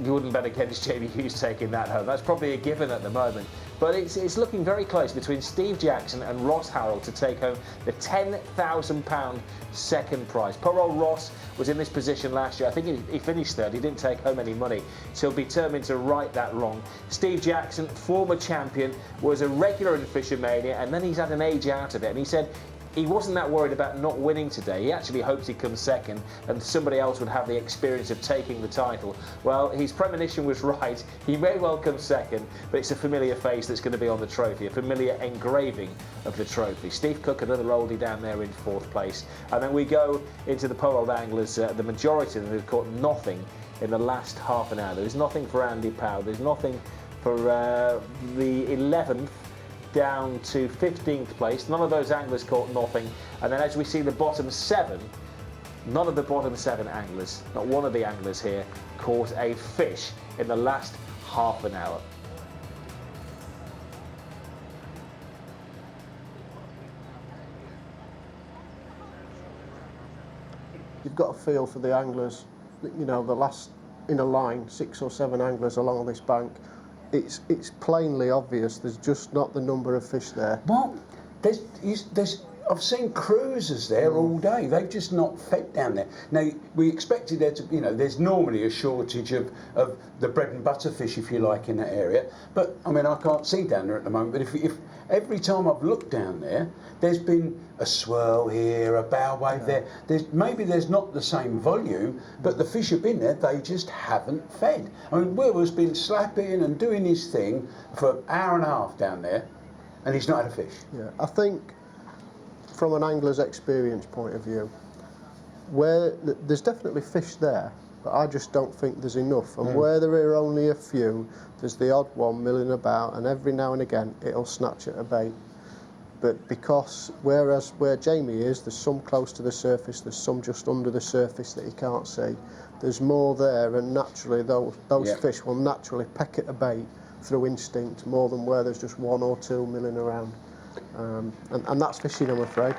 You wouldn't bet against Jamie Hughes taking that home. That's probably a given at the moment. But it's looking very close between Steve Jackson and Ross Harold to take home the £10,000 second prize. Poor old Ross was in this position last year. I think he finished 3rd. He didn't take home any money. So he'll be determined to right that wrong. Steve Jackson, former champion, was a regular in FishOMania, and then he's had an age out of it. And he said he wasn't that worried about not winning today. He actually hopes he comes 2nd and somebody else would have the experience of taking the title. Well, his premonition was right. He may well come 2nd, but it's a familiar face that's going to be on the trophy, a familiar engraving of the trophy. Steve Cook, another oldie down there in 4th place. And then we go into the poor old anglers, the majority of them who've caught nothing in the last half an hour. There's nothing for Andy Powell. There's nothing for the 11th down to 15th place. None of those anglers caught nothing. And then as we see the bottom 7, none of the bottom 7 anglers, not one of the anglers here, caught a fish in the last half an hour. You've got a feel for the anglers, you know, the last in a line, 6 or 7 anglers along this bank. It's plainly obvious there's just not the number of fish there. Well, I've seen cruisers there all day. They've just not fed down there. Now, we expected there to, you know, there's normally a shortage of the bread and butter fish, if you like, in that area. But, I mean, I can't see down there at the moment. But if every time I've looked down there, there's been a swirl here, a bow wave there. Maybe there's not the same volume, but the fish have been there, they just haven't fed. I mean, Will has been slapping and doing his thing for an hour and a half down there, and he's not had a fish. Yeah, I think from an angler's experience point of view, where there's definitely fish there, but I just don't think there's enough. And where there are only a few, there's the odd one milling about, and every now and again it'll snatch at a bait. But because whereas where Jamie is, there's some close to the surface, there's some just under the surface that you can't see. There's more there, and naturally those fish will naturally peck at a bait through instinct more than where there's just 1 or 2 milling around. And that's fishing, I'm afraid.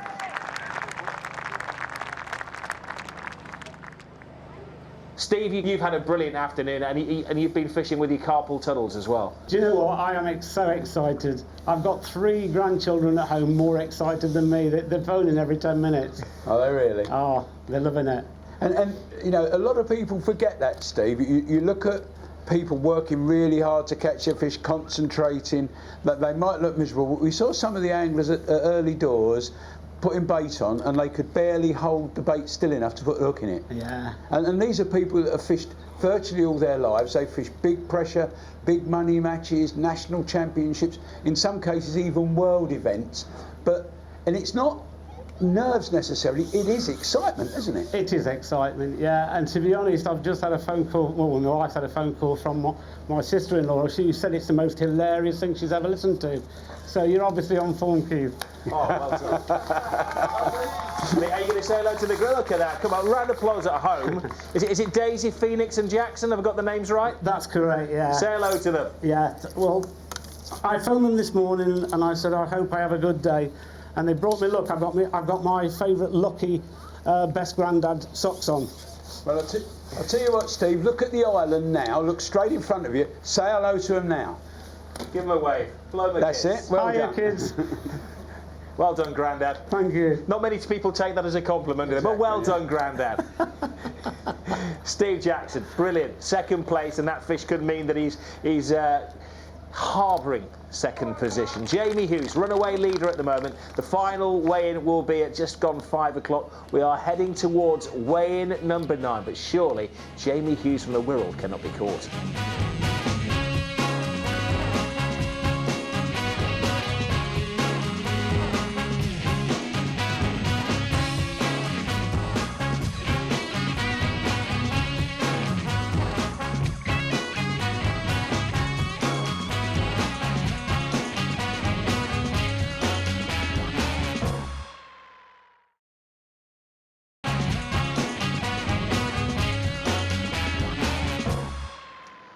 Steve, you've had a brilliant afternoon, and you've been fishing with your carpool tunnels as well. Do you know what? I am so excited. I've got 3 grandchildren at home more excited than me. They're phoning every 10 minutes. Are they really? Oh, they're loving it. And you know, a lot of people forget that, Steve. You look at people working really hard to catch their fish, concentrating, that they might look miserable. We saw some of the anglers at early doors putting bait on, and they could barely hold the bait still enough to put a hook in it. Yeah. And these are people that have fished virtually all their lives. They've fished big pressure, big money matches, national championships, in some cases even world events. And it's not nerves necessarily, it is excitement, isn't it? It is excitement, yeah. And to be honest, I've just had a phone call, well, my wife's had a phone call from my sister-in-law. She said it's the most hilarious thing she's ever listened to. So you're obviously on form, Keith. Oh, well done. Are you going to say hello to the grill? Look at that. Come on, round of applause at home. Is it Daisy, Phoenix and Jackson? Have I got the names right? That's correct, yeah. Say hello to them. Yeah, well, I phoned them this morning and I said, I hope I have a good day. And they brought me, look, I've got my favourite Lucky Best Grandad socks on. Well, I'll tell you what, Steve, look at the island now, look straight in front of you, say hello to them now. Give them a wave. Blow them a That's kiss. it, well Hiya, done. kids. Well done, Grandad. Thank you. Not many people take that as a compliment, but well done, Grandad. Steve Jackson, brilliant. Second place, and that fish could mean that he's harbouring second position. Jamie Hughes, runaway leader at the moment. The final weigh-in will be at just gone 5 o'clock. We are heading towards weigh-in number 9, but surely Jamie Hughes from the Wirral cannot be caught.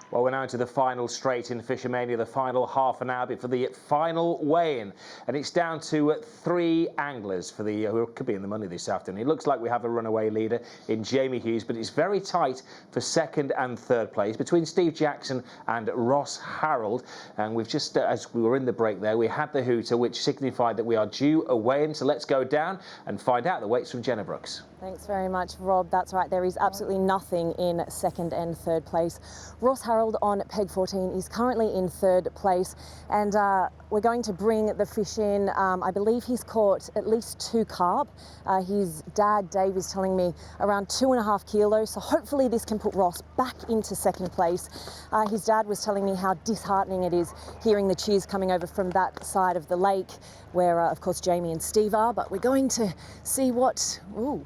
Well, we're now into the final straight in FishOMania, the final half an hour for the final weigh-in. And it's down to 3 anglers for who could be in the money this afternoon. It looks like we have a runaway leader in Jamie Hughes, but it's very tight for second and third place between Steve Jackson and Ross Harold. And we've just, as we were in the break there, we had the hooter, which signified that we are due a weigh-in. So let's go down and find out the weights from Jenna Brooks. Thanks very much, Rob. That's right, there is absolutely nothing in second and third place. Ross Harold on peg 14 is currently in third place, and we're going to bring the fish in. I believe he's caught at least 2 carp. His dad, Dave, is telling me around 2.5 kilos, so hopefully this can put Ross back into second place. His dad was telling me how disheartening it is hearing the cheers coming over from that side of the lake, where, of course, Jamie and Steve are, but we're going to see what... Ooh.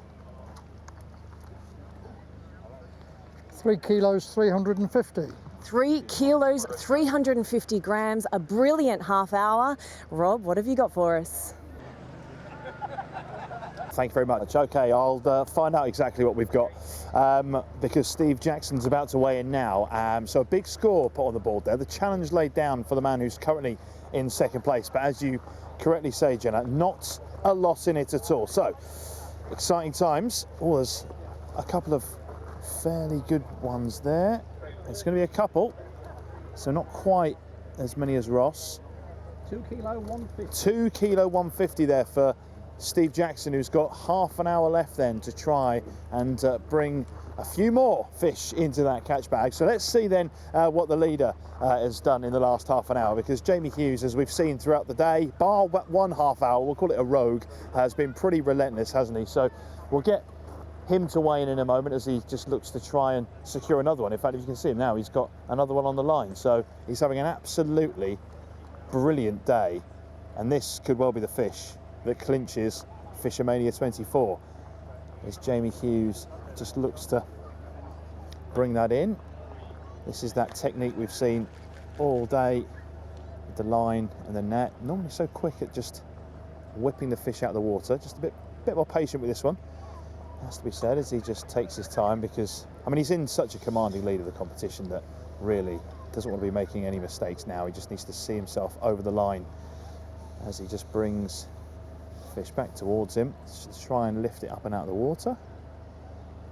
3 kilos, 350. 3 kilos, 350 grams, a brilliant half hour. Rob, what have you got for us? Thank you very much. Okay, I'll find out exactly what we've got because Steve Jackson's about to weigh in now. So a big score put on the board there. The challenge laid down for the man who's currently in second place. But as you correctly say, Jenna, not a lot in it at all. So exciting times. Oh, there's a couple of fairly good ones there. It's going to be a couple, so not quite as many as Ross. 2 kilo 150. 2 kilo 150 there for Steve Jackson, who's got half an hour left then to try and bring a few more fish into that catch bag. So let's see then what the leader has done in the last half an hour, because Jamie Hughes, as we've seen throughout the day, bar 1 half hour, we'll call it a rogue, has been pretty relentless, hasn't he? So we'll get him to weigh in a moment as he just looks to try and secure another one. In fact, if you can see him now, he's got another one on the line. So he's having an absolutely brilliant day, and this could well be the fish that clinches FishOMania 24. As Jamie Hughes just looks to bring that in. This is that technique we've seen all day with the line and the net. Normally so quick at just whipping the fish out of the water. Just a bit more patient with this one, has to be said, as he just takes his time, because I mean, he's in such a commanding lead of the competition that really doesn't want to be making any mistakes now. He just needs to see himself over the line as he just brings the fish back towards him to try and lift it up and out of the water.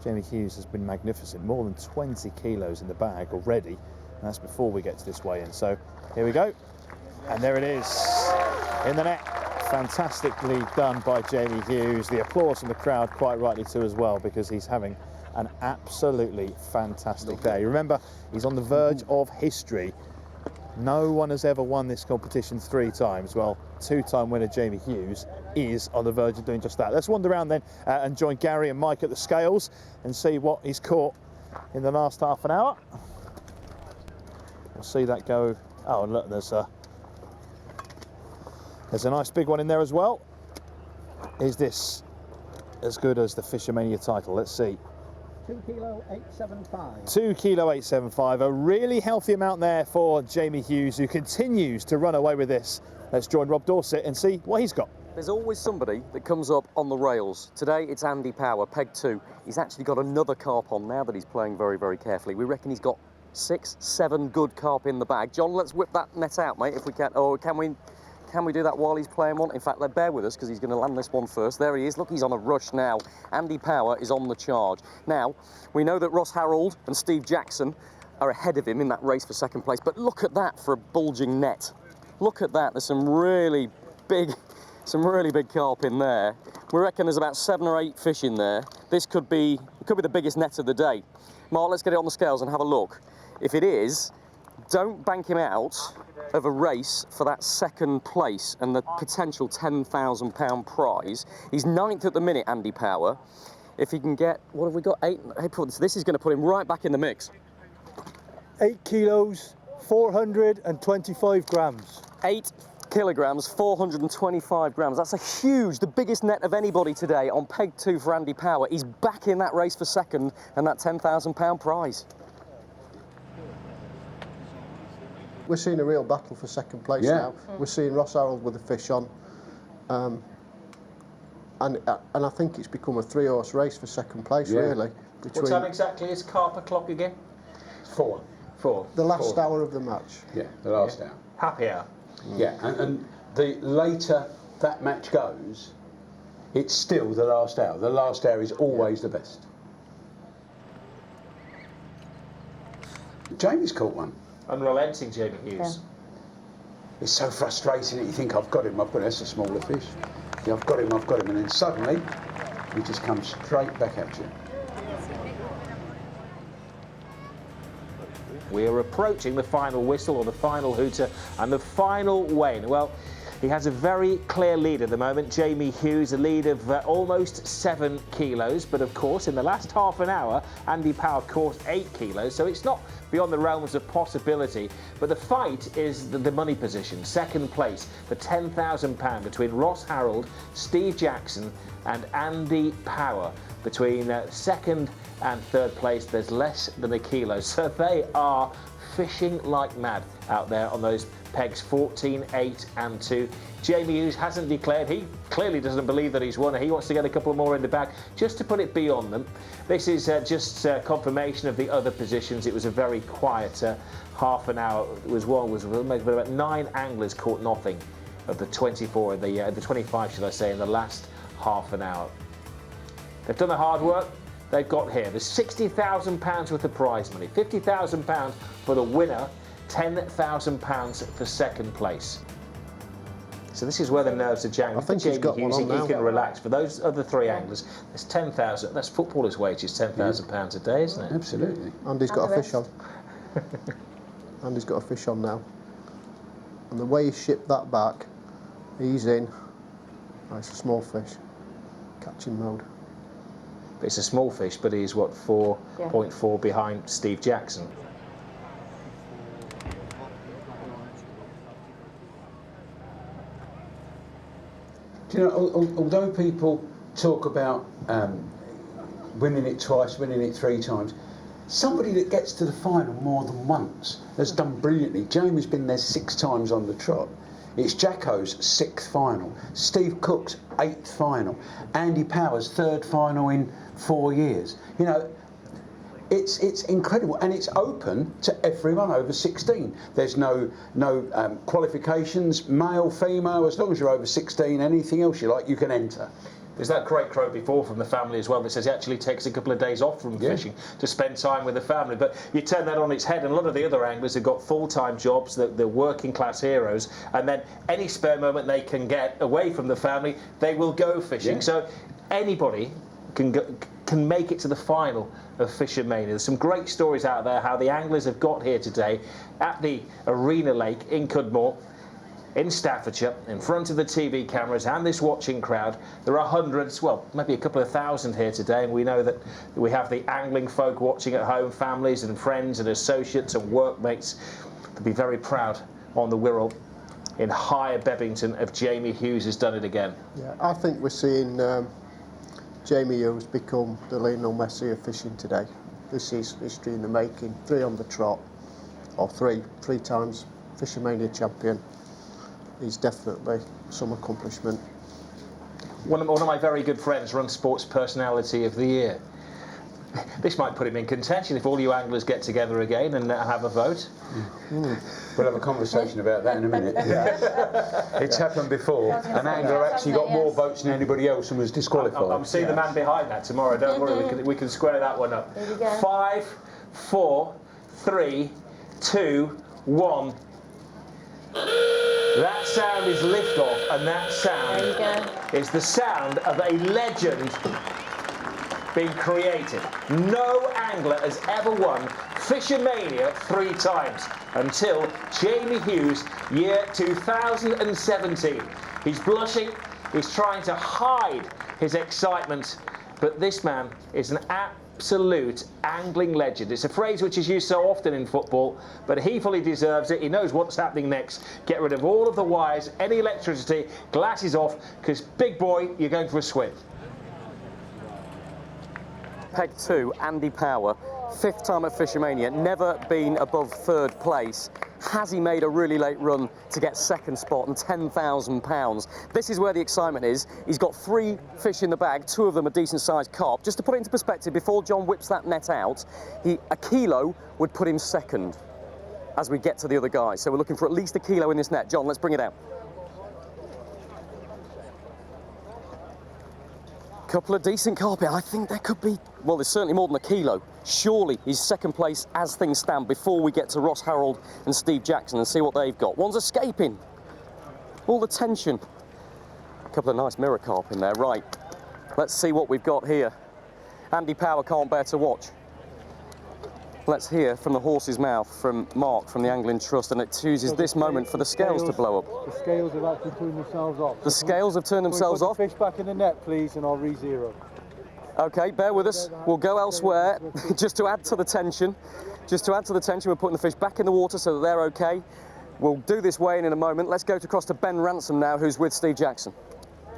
Jamie Hughes has been magnificent, more than 20 kilos in the bag already, and that's before we get to this weigh-in. So here we go, and there it is in the net. Fantastically done by Jamie Hughes. The applause from the crowd, quite rightly too, as well, because he's having an absolutely fantastic day. Remember, he's on the verge of history. No one has ever won this competition 3 times. Well, 2-time winner Jamie Hughes is on the verge of doing just that. Let's wander around then and join Gary and Mike at the scales and see what he's caught in the last half an hour. We'll see that go. Oh, and look, there's a nice big one in there as well. Is this as good as the FishOMania title? Let's see. 2 kilo 875. 2 kilo 875, a really healthy amount there for Jamie Hughes, who continues to run away with this. Let's join Rob Dorset and see what he's got. There's always somebody that comes up on the rails. Today it's Andy Power, peg 2. He's actually got another carp on now that he's playing very, very carefully. We reckon he's got 6, 7 good carp in the bag. John, let's whip that net out, mate, if we can. Or can we do that while he's playing one? In fact, bear with us because he's going to land this one first. There he is. Look, he's on a rush now. Andy Power is on the charge. Now, we know that Ross Harold and Steve Jackson are ahead of him in that race for second place, but look at that for a bulging net. Look at that. There's some really big carp in there. We reckon there's about 7 or 8 fish in there. This could be the biggest net of the day. Mark, let's get it on the scales and have a look. If it is, don't bank him out of a race for that second place and the potential £10,000 prize. He's 9th at the minute, Andy Power. If he can get, what have we got, 8? This is going to put him right back in the mix. 8 kilos, 425 grams. 8 kilograms, 425 grams. That's a huge, the biggest net of anybody today on peg 2 for Andy Power. He's back in that race for second and that £10,000 prize. We're seeing a real battle for second place now. We're seeing Ross Harold with the fish on. And I think it's become a 3-horse race for second place, really. What time exactly is carp o'clock again? 4. The last hour of the match. Yeah, the last hour. Happy hour. Yeah, and the later that match goes, it's still the last hour. The last hour is always the best. Jamie's caught one. Unrelenting Jamie Hughes. Yeah. It's so frustrating that you think, I've got him, that's a smaller fish. Yeah, I've got him, and then suddenly he just comes straight back at you. We are approaching the final whistle or the final hooter and the final wane. Well, he has a very clear lead at the moment, Jamie Hughes, a lead of almost 7 kilos. But of course, in the last half an hour, Andy Power caught 8 kilos. So it's not beyond the realms of possibility. But the fight is the money position. Second place, the £10,000 between Ross Harold, Steve Jackson and Andy Power. Between second and third place, there's less than a kilo. So they are fishing like mad out there on those pegs 14, 8 and 2. Jamie Hughes hasn't declared. He clearly doesn't believe that he's won. He wants to get a couple more in the bag just to put it beyond them. This is just confirmation of the other positions. It was a very quiet half an hour. It was about 9 anglers caught nothing of the 24, the 25 should I say, in the last half an hour. They've done the hard work. They've got here. There's £60,000 worth of prize money, £50,000 for the winner, £10,000 for second place. So this is where the nerves are jangling. I think he's got one on now. He can relax. For those other 3 anglers, there's 10,000. That's footballers' wages, £10,000 a day, isn't it? Absolutely. Andy's got a fish on. Andy's got a fish on now. And the way he shipped that back, he's in. Oh, it's a small fish. Catching mode. It's a small fish, but he's, what, 4.4 behind Steve Jackson. Do you know, although people talk about winning it twice, winning it 3 times, somebody that gets to the final more than once has done brilliantly. Jamie's been there 6 times on the trot. It's Jacko's 6th final, Steve Cook's 8th final, Andy Power's 3rd final in 4 years. You know, it's incredible, and it's open to everyone over 16. There's no qualifications, male, female. As long as you're over 16, anything else you like, you can enter. There's that great quote before from the family as well that says he actually takes a couple of days off from fishing to spend time with the family. But you turn that on its head, and a lot of the other anglers have got full-time jobs, they're working class heroes, and then any spare moment they can get away from the family, they will go fishing. So anybody can can make it to the final of FishOMania. There's some great stories out there how the anglers have got here today at the Arena Lake in Cudmore, in Staffordshire, in front of the TV cameras and this watching crowd. There are hundreds, well, maybe a couple of thousand here today, and we know that we have the angling folk watching at home, families and friends and associates and workmates. To be very proud on the Wirral in Higher Bebbington of Jamie Hughes has done it again. Yeah, I think we're seeing Jamie Hughes become the Lionel Messi of fishing today. This is history in the making. 3 on the trot, or three times FishOMania champion. He's definitely some accomplishment. One of my very good friends runs Sports Personality of the Year. This might put him in contention if all you anglers get together again and have a vote. We'll have a conversation about that in a minute. Yeah. It's happened before. An angler actually got more votes than anybody else and was disqualified. I'm seeing the man behind that tomorrow. Don't worry, we can square that one up. 5, 4, 3, 2, 1. That sound is liftoff, and that sound is the sound of a legend being created. No angler has ever won FishOMania 3 times until Jamie Hughes, year 2017. He's blushing, he's trying to hide his excitement, but this man is an absolute angling legend. It's a phrase which is used so often in football, but he fully deserves it. He knows what's happening next. Get rid of all of the wires, any electricity, glasses off, because big boy, you're going for a swim. Peg 2, Andy Power, 5th time at FishOMania, never been above 3rd place. Has he made a really late run to get 2nd spot and £10,000? This is where the excitement is. He's got 3 fish in the bag, 2 of them a decent sized carp. Just to put it into perspective, before John whips that net out, a kilo would put him 2nd as we get to the other guys. So we're looking for at least a kilo in this net. John, let's bring it out. Couple of decent carp. I think there could be, well, there's certainly more than a kilo. Surely he's 2nd place as things stand before we get to Ross Harold and Steve Jackson and see what they've got. One's escaping. All the tension. A couple of nice mirror carp in there. Right, let's see what we've got here. Andy Power can't bear to watch. Let's hear from the horse's mouth from Mark from the Angling Trust, and it chooses this moment for the scales to blow up. The scales have actually turned themselves off. The scales have turned themselves off? Fish back in the net, please, and I'll re-zero. OK, bear with us. We'll go elsewhere just to add to the tension. Just to add to the tension, we're putting the fish back in the water so that they're OK. We'll do this weigh-in in a moment. Let's go across to Ben Ransom now, who's with Steve Jackson.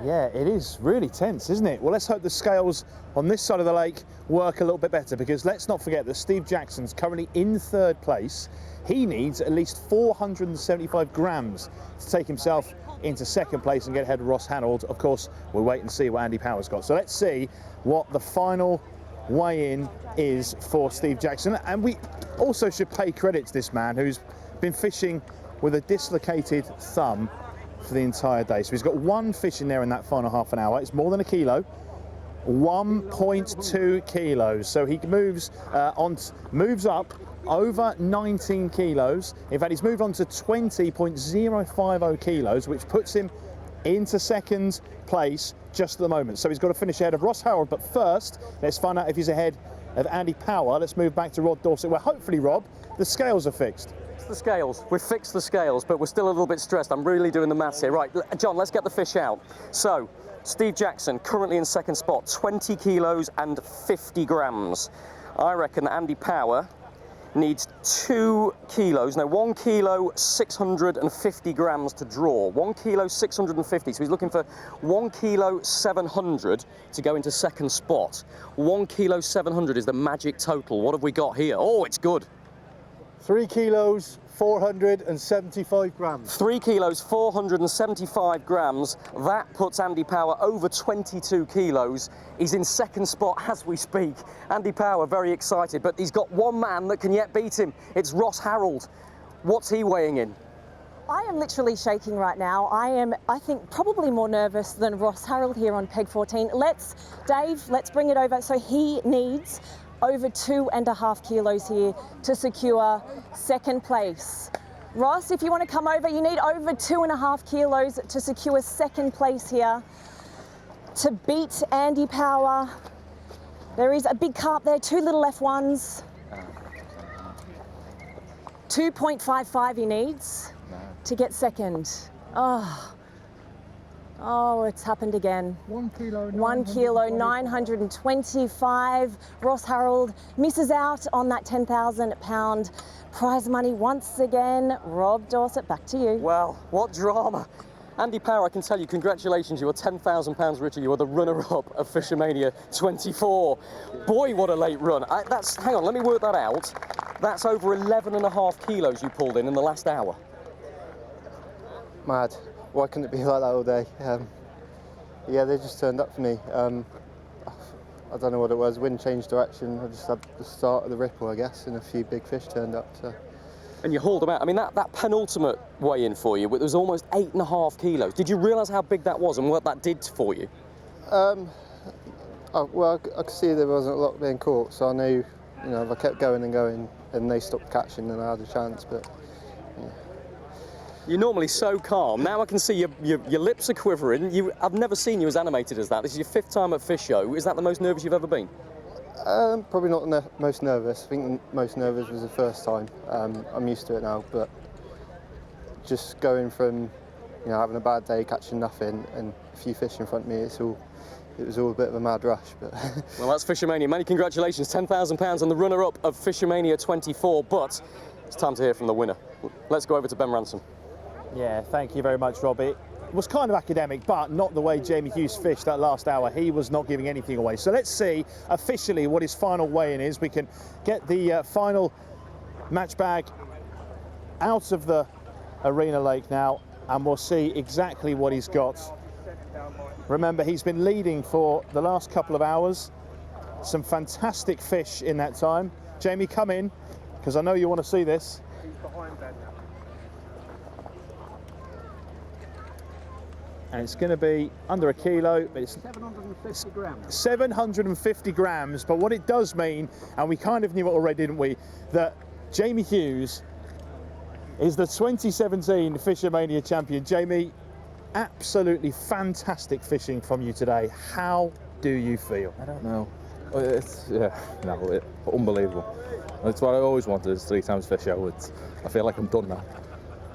Yeah, it is really tense, isn't it? Well, let's hope the scales on this side of the lake work a little bit better, because let's not forget that Steve Jackson's currently in 3rd place. He needs at least 475 grams to take himself into 2nd place and get ahead of Ross Harold. Of course, we'll wait and see what Andy Power's got. So let's see what the final weigh-in is for Steve Jackson. And we also should pay credit to this man who's been fishing with a dislocated thumb for the entire day. So he's got 1 fish in there in that final half an hour. It's more than a kilo. 1.2 kilos. So he moves up over 19 kilos. In fact, he's moved on to 20.050 kilos, which puts him into 2nd place just at the moment. So he's got to finish ahead of Ross Harold. But first, let's find out if he's ahead of Andy Power. Let's move back to Rod Dorset, where hopefully, Rob, the scales are fixed. The scales. We've fixed the scales, but we're still a little bit stressed. I'm really doing the maths here. Right, John, let's get the fish out. So, Steve Jackson, currently in 2nd spot, 20 kilos and 50 grams. I reckon that Andy Power needs 2 kilos. No, 1 kilo, 650 grams to draw. 1 kilo, 650. So he's looking for 1 kilo, 700 to go into 2nd spot. 1 kilo, 700 is the magic total. What have we got here? Oh, it's good. 3 kilos, 475 grams. 3 kilos, 475 grams. That puts Andy Power over 22 kilos. He's in 2nd spot as we speak. Andy Power very excited, but he's got one man that can yet beat him. It's Ross Harold. What's he weighing in? I am literally shaking right now. I think, probably more nervous than Ross Harold here on Peg 14. Dave, let's bring it over. So he needs over 2.5 kilos here to secure 2nd place. Ross, if you want to come over, you need over 2.5 kilos to secure 2nd place here. To beat Andy Power, There is a big carp there, 2 little F1s. 2.55 he needs to get second. Oh, it's happened again. 1 kilo. 1 kilo, 925. Ross Harold misses out on that £10,000 prize money once again. Rob Dorset, back to you. Well, what drama. Andy Power, I can tell you, congratulations, you are £10,000 richer. You are the runner-up of FishOMania 24. Boy, what a late run. Hang on, let me work that out. That's over 11.5 kilos you pulled in the last hour. Mad. Why couldn't it be like that all day? Yeah, they just turned up for me. I don't know what it was. Wind changed direction. I just had the start of the ripple, I guess, and a few big fish turned up. So. And you hauled them out. I mean, that penultimate weigh-in for you, it was almost 8.5 kilos. Did you realise how big that was and what that did for you? Well, I could see there wasn't a lot being caught, so I knew, you know, if I kept going and they stopped catching, then I had a chance. But yeah. You're normally so calm. Now I can see your lips are quivering. I've never seen you as animated as that. This is your 5th time at Fish Show. Is that the most nervous you've ever been? Probably not the most nervous. I think the most nervous was the first time. I'm used to it now, but just going from, you know, having a bad day, catching nothing, and a few fish in front of me, it was all a bit of a mad rush. But well, that's FishOMania. Many congratulations, £10,000 on the runner-up of FishOMania 24. But it's time to hear from the winner. Let's go over to Ben Ransom. Yeah, thank you very much, Robbie. It was kind of academic, but not the way Jamie Hughes fished that last hour. He was not giving anything away. So let's see officially what his final weigh-in is. We can get the final match bag out of the arena lake now, and we'll see exactly what he's got. Remember, he's been leading for the last couple of hours. Some fantastic fish in that time. Jamie, come in, because I know you want to see this. He's behind Ben now. And it's going to be under a kilo, but it's 750 grams. 750 grams, but what it does mean, and we kind of knew it already, didn't we, that Jamie Hughes is the 2017 FishOMania champion. Jamie, absolutely fantastic fishing from you today. How do you feel? I don't know. It's unbelievable. It's what I always wanted, is 3 times Fish Show. I feel like I'm done now.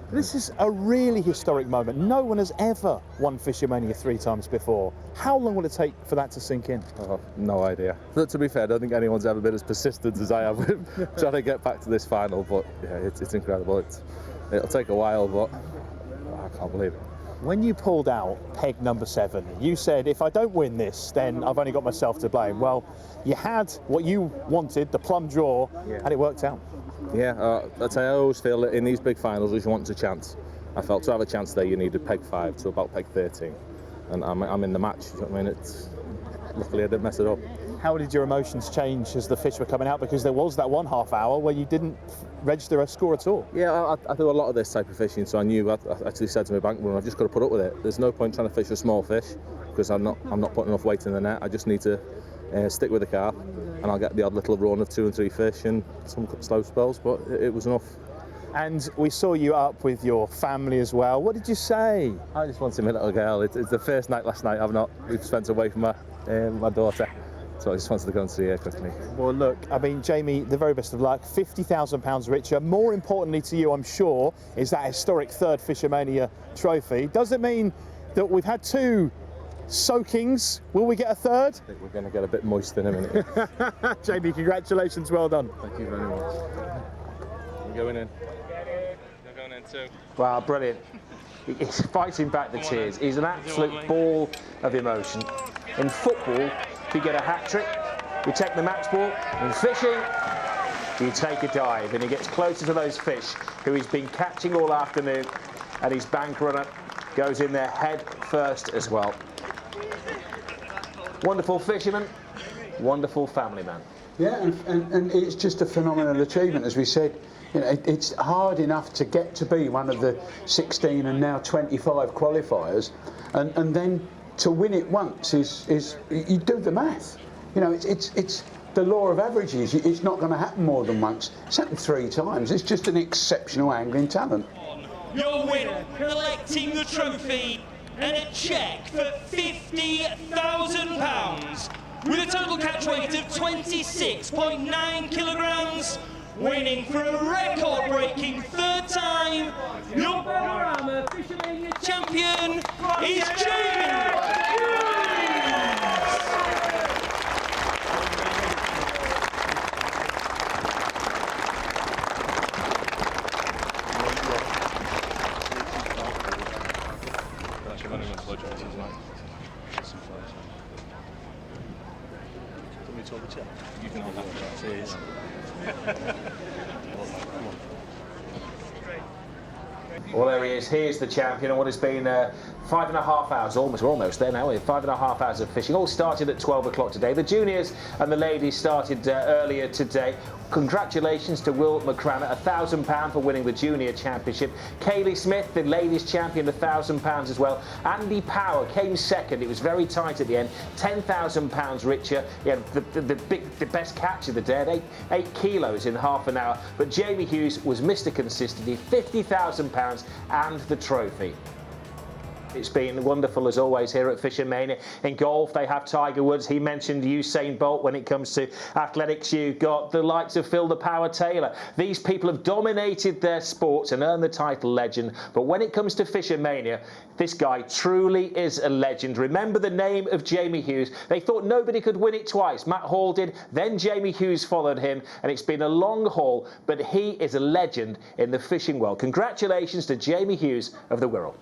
This is a really historic moment. No one has ever won FishOMania 3 times before. How long will it take for that to sink in? Oh, no idea. But to be fair, I don't think anyone's ever been as persistent as I have with trying to get back to this final. But yeah, it's incredible. It'll take a while, but I can't believe it. When you pulled out peg number 7, you said, if I don't win this, then I've only got myself to blame. Well, you had what you wanted, the plum draw, and it worked out. Yeah, I'd say I always feel that in these big finals, if you want a chance, I felt to have a chance there, you needed peg 5 to about peg 13. And I'm in the match, you know what I mean? Luckily I didn't mess it up. How did your emotions change as the fish were coming out? Because there was that 1/2 hour where you didn't register a score at all. Yeah, I do a lot of this type of fishing, so I knew, I actually said to my bank runner, I've just got to put up with it. There's no point trying to fish a small fish, because I'm not putting enough weight in the net. I just need to stick with the carp, and I'll get the odd little run of 2 and 3 fish and some slow spells, but it was enough. And we saw you up with your family as well. What did you say? I just wanted my little girl. It's the first night last night we've spent away from my daughter. So I just wanted to go and see her quickly. Well, look, I mean, Jamie, the very best of luck. £50,000 richer. More importantly to you, I'm sure, is that historic 3rd FishOMania trophy. Does it mean that we've had 2 soakings? Will we get a 3rd? I think we're going to get a bit moist in a minute. Jamie, congratulations. Well done. Thank you very much. I'm going in. You're going in too. Wow, brilliant. He's fighting back the tears. He's an absolute ball of emotion. In football, if you get a hat-trick, you take the match ball. In fishing, you take a dive, and he gets closer to those fish who he's been catching all afternoon, and his bank runner goes in there head first as well. Wonderful fisherman, wonderful family man. Yeah, and it's just a phenomenal achievement, as we said. You know, it's hard enough to get to be one of the 16 and now 25 qualifiers, and then to win it once is you do the math. You know, it's the law of averages. It's not going to happen more than once. It's happened 3 times. It's just an exceptional angling talent. Your winner, collecting the trophy and a cheque for £50,000, with a total catch weight of 26.9 kilograms, winning for a record-breaking third time, your Panorama FishOMania champion is Jamie. You can hold that. Cheers. Well, there he is. Here's the champion of what has been 5.5 hours, we're almost there now, 5.5 hours of fishing. All started at 12 o'clock today. The juniors and the ladies started earlier today. Congratulations to Will McCranach, £1,000 for winning the junior championship. Kaylee Smith, the ladies champion, £1,000 as well. Andy Power came second. It was very tight at the end, £10,000 richer. He had the best catch of the day, at 8 kilos in half an hour. But Jamie Hughes was Mr. Consistency, £50,000 and the trophy. It's been wonderful as always here at FishOMania. In golf, they have Tiger Woods. He mentioned Usain Bolt. When it comes to athletics, you've got the likes of Phil the Power Taylor. These people have dominated their sports and earned the title legend. But when it comes to FishOMania, this guy truly is a legend. Remember the name of Jamie Hughes. They thought nobody could win it twice. Matt Hall did, then Jamie Hughes followed him, and it's been a long haul, but he is a legend in the fishing world. Congratulations to Jamie Hughes of the Wirral.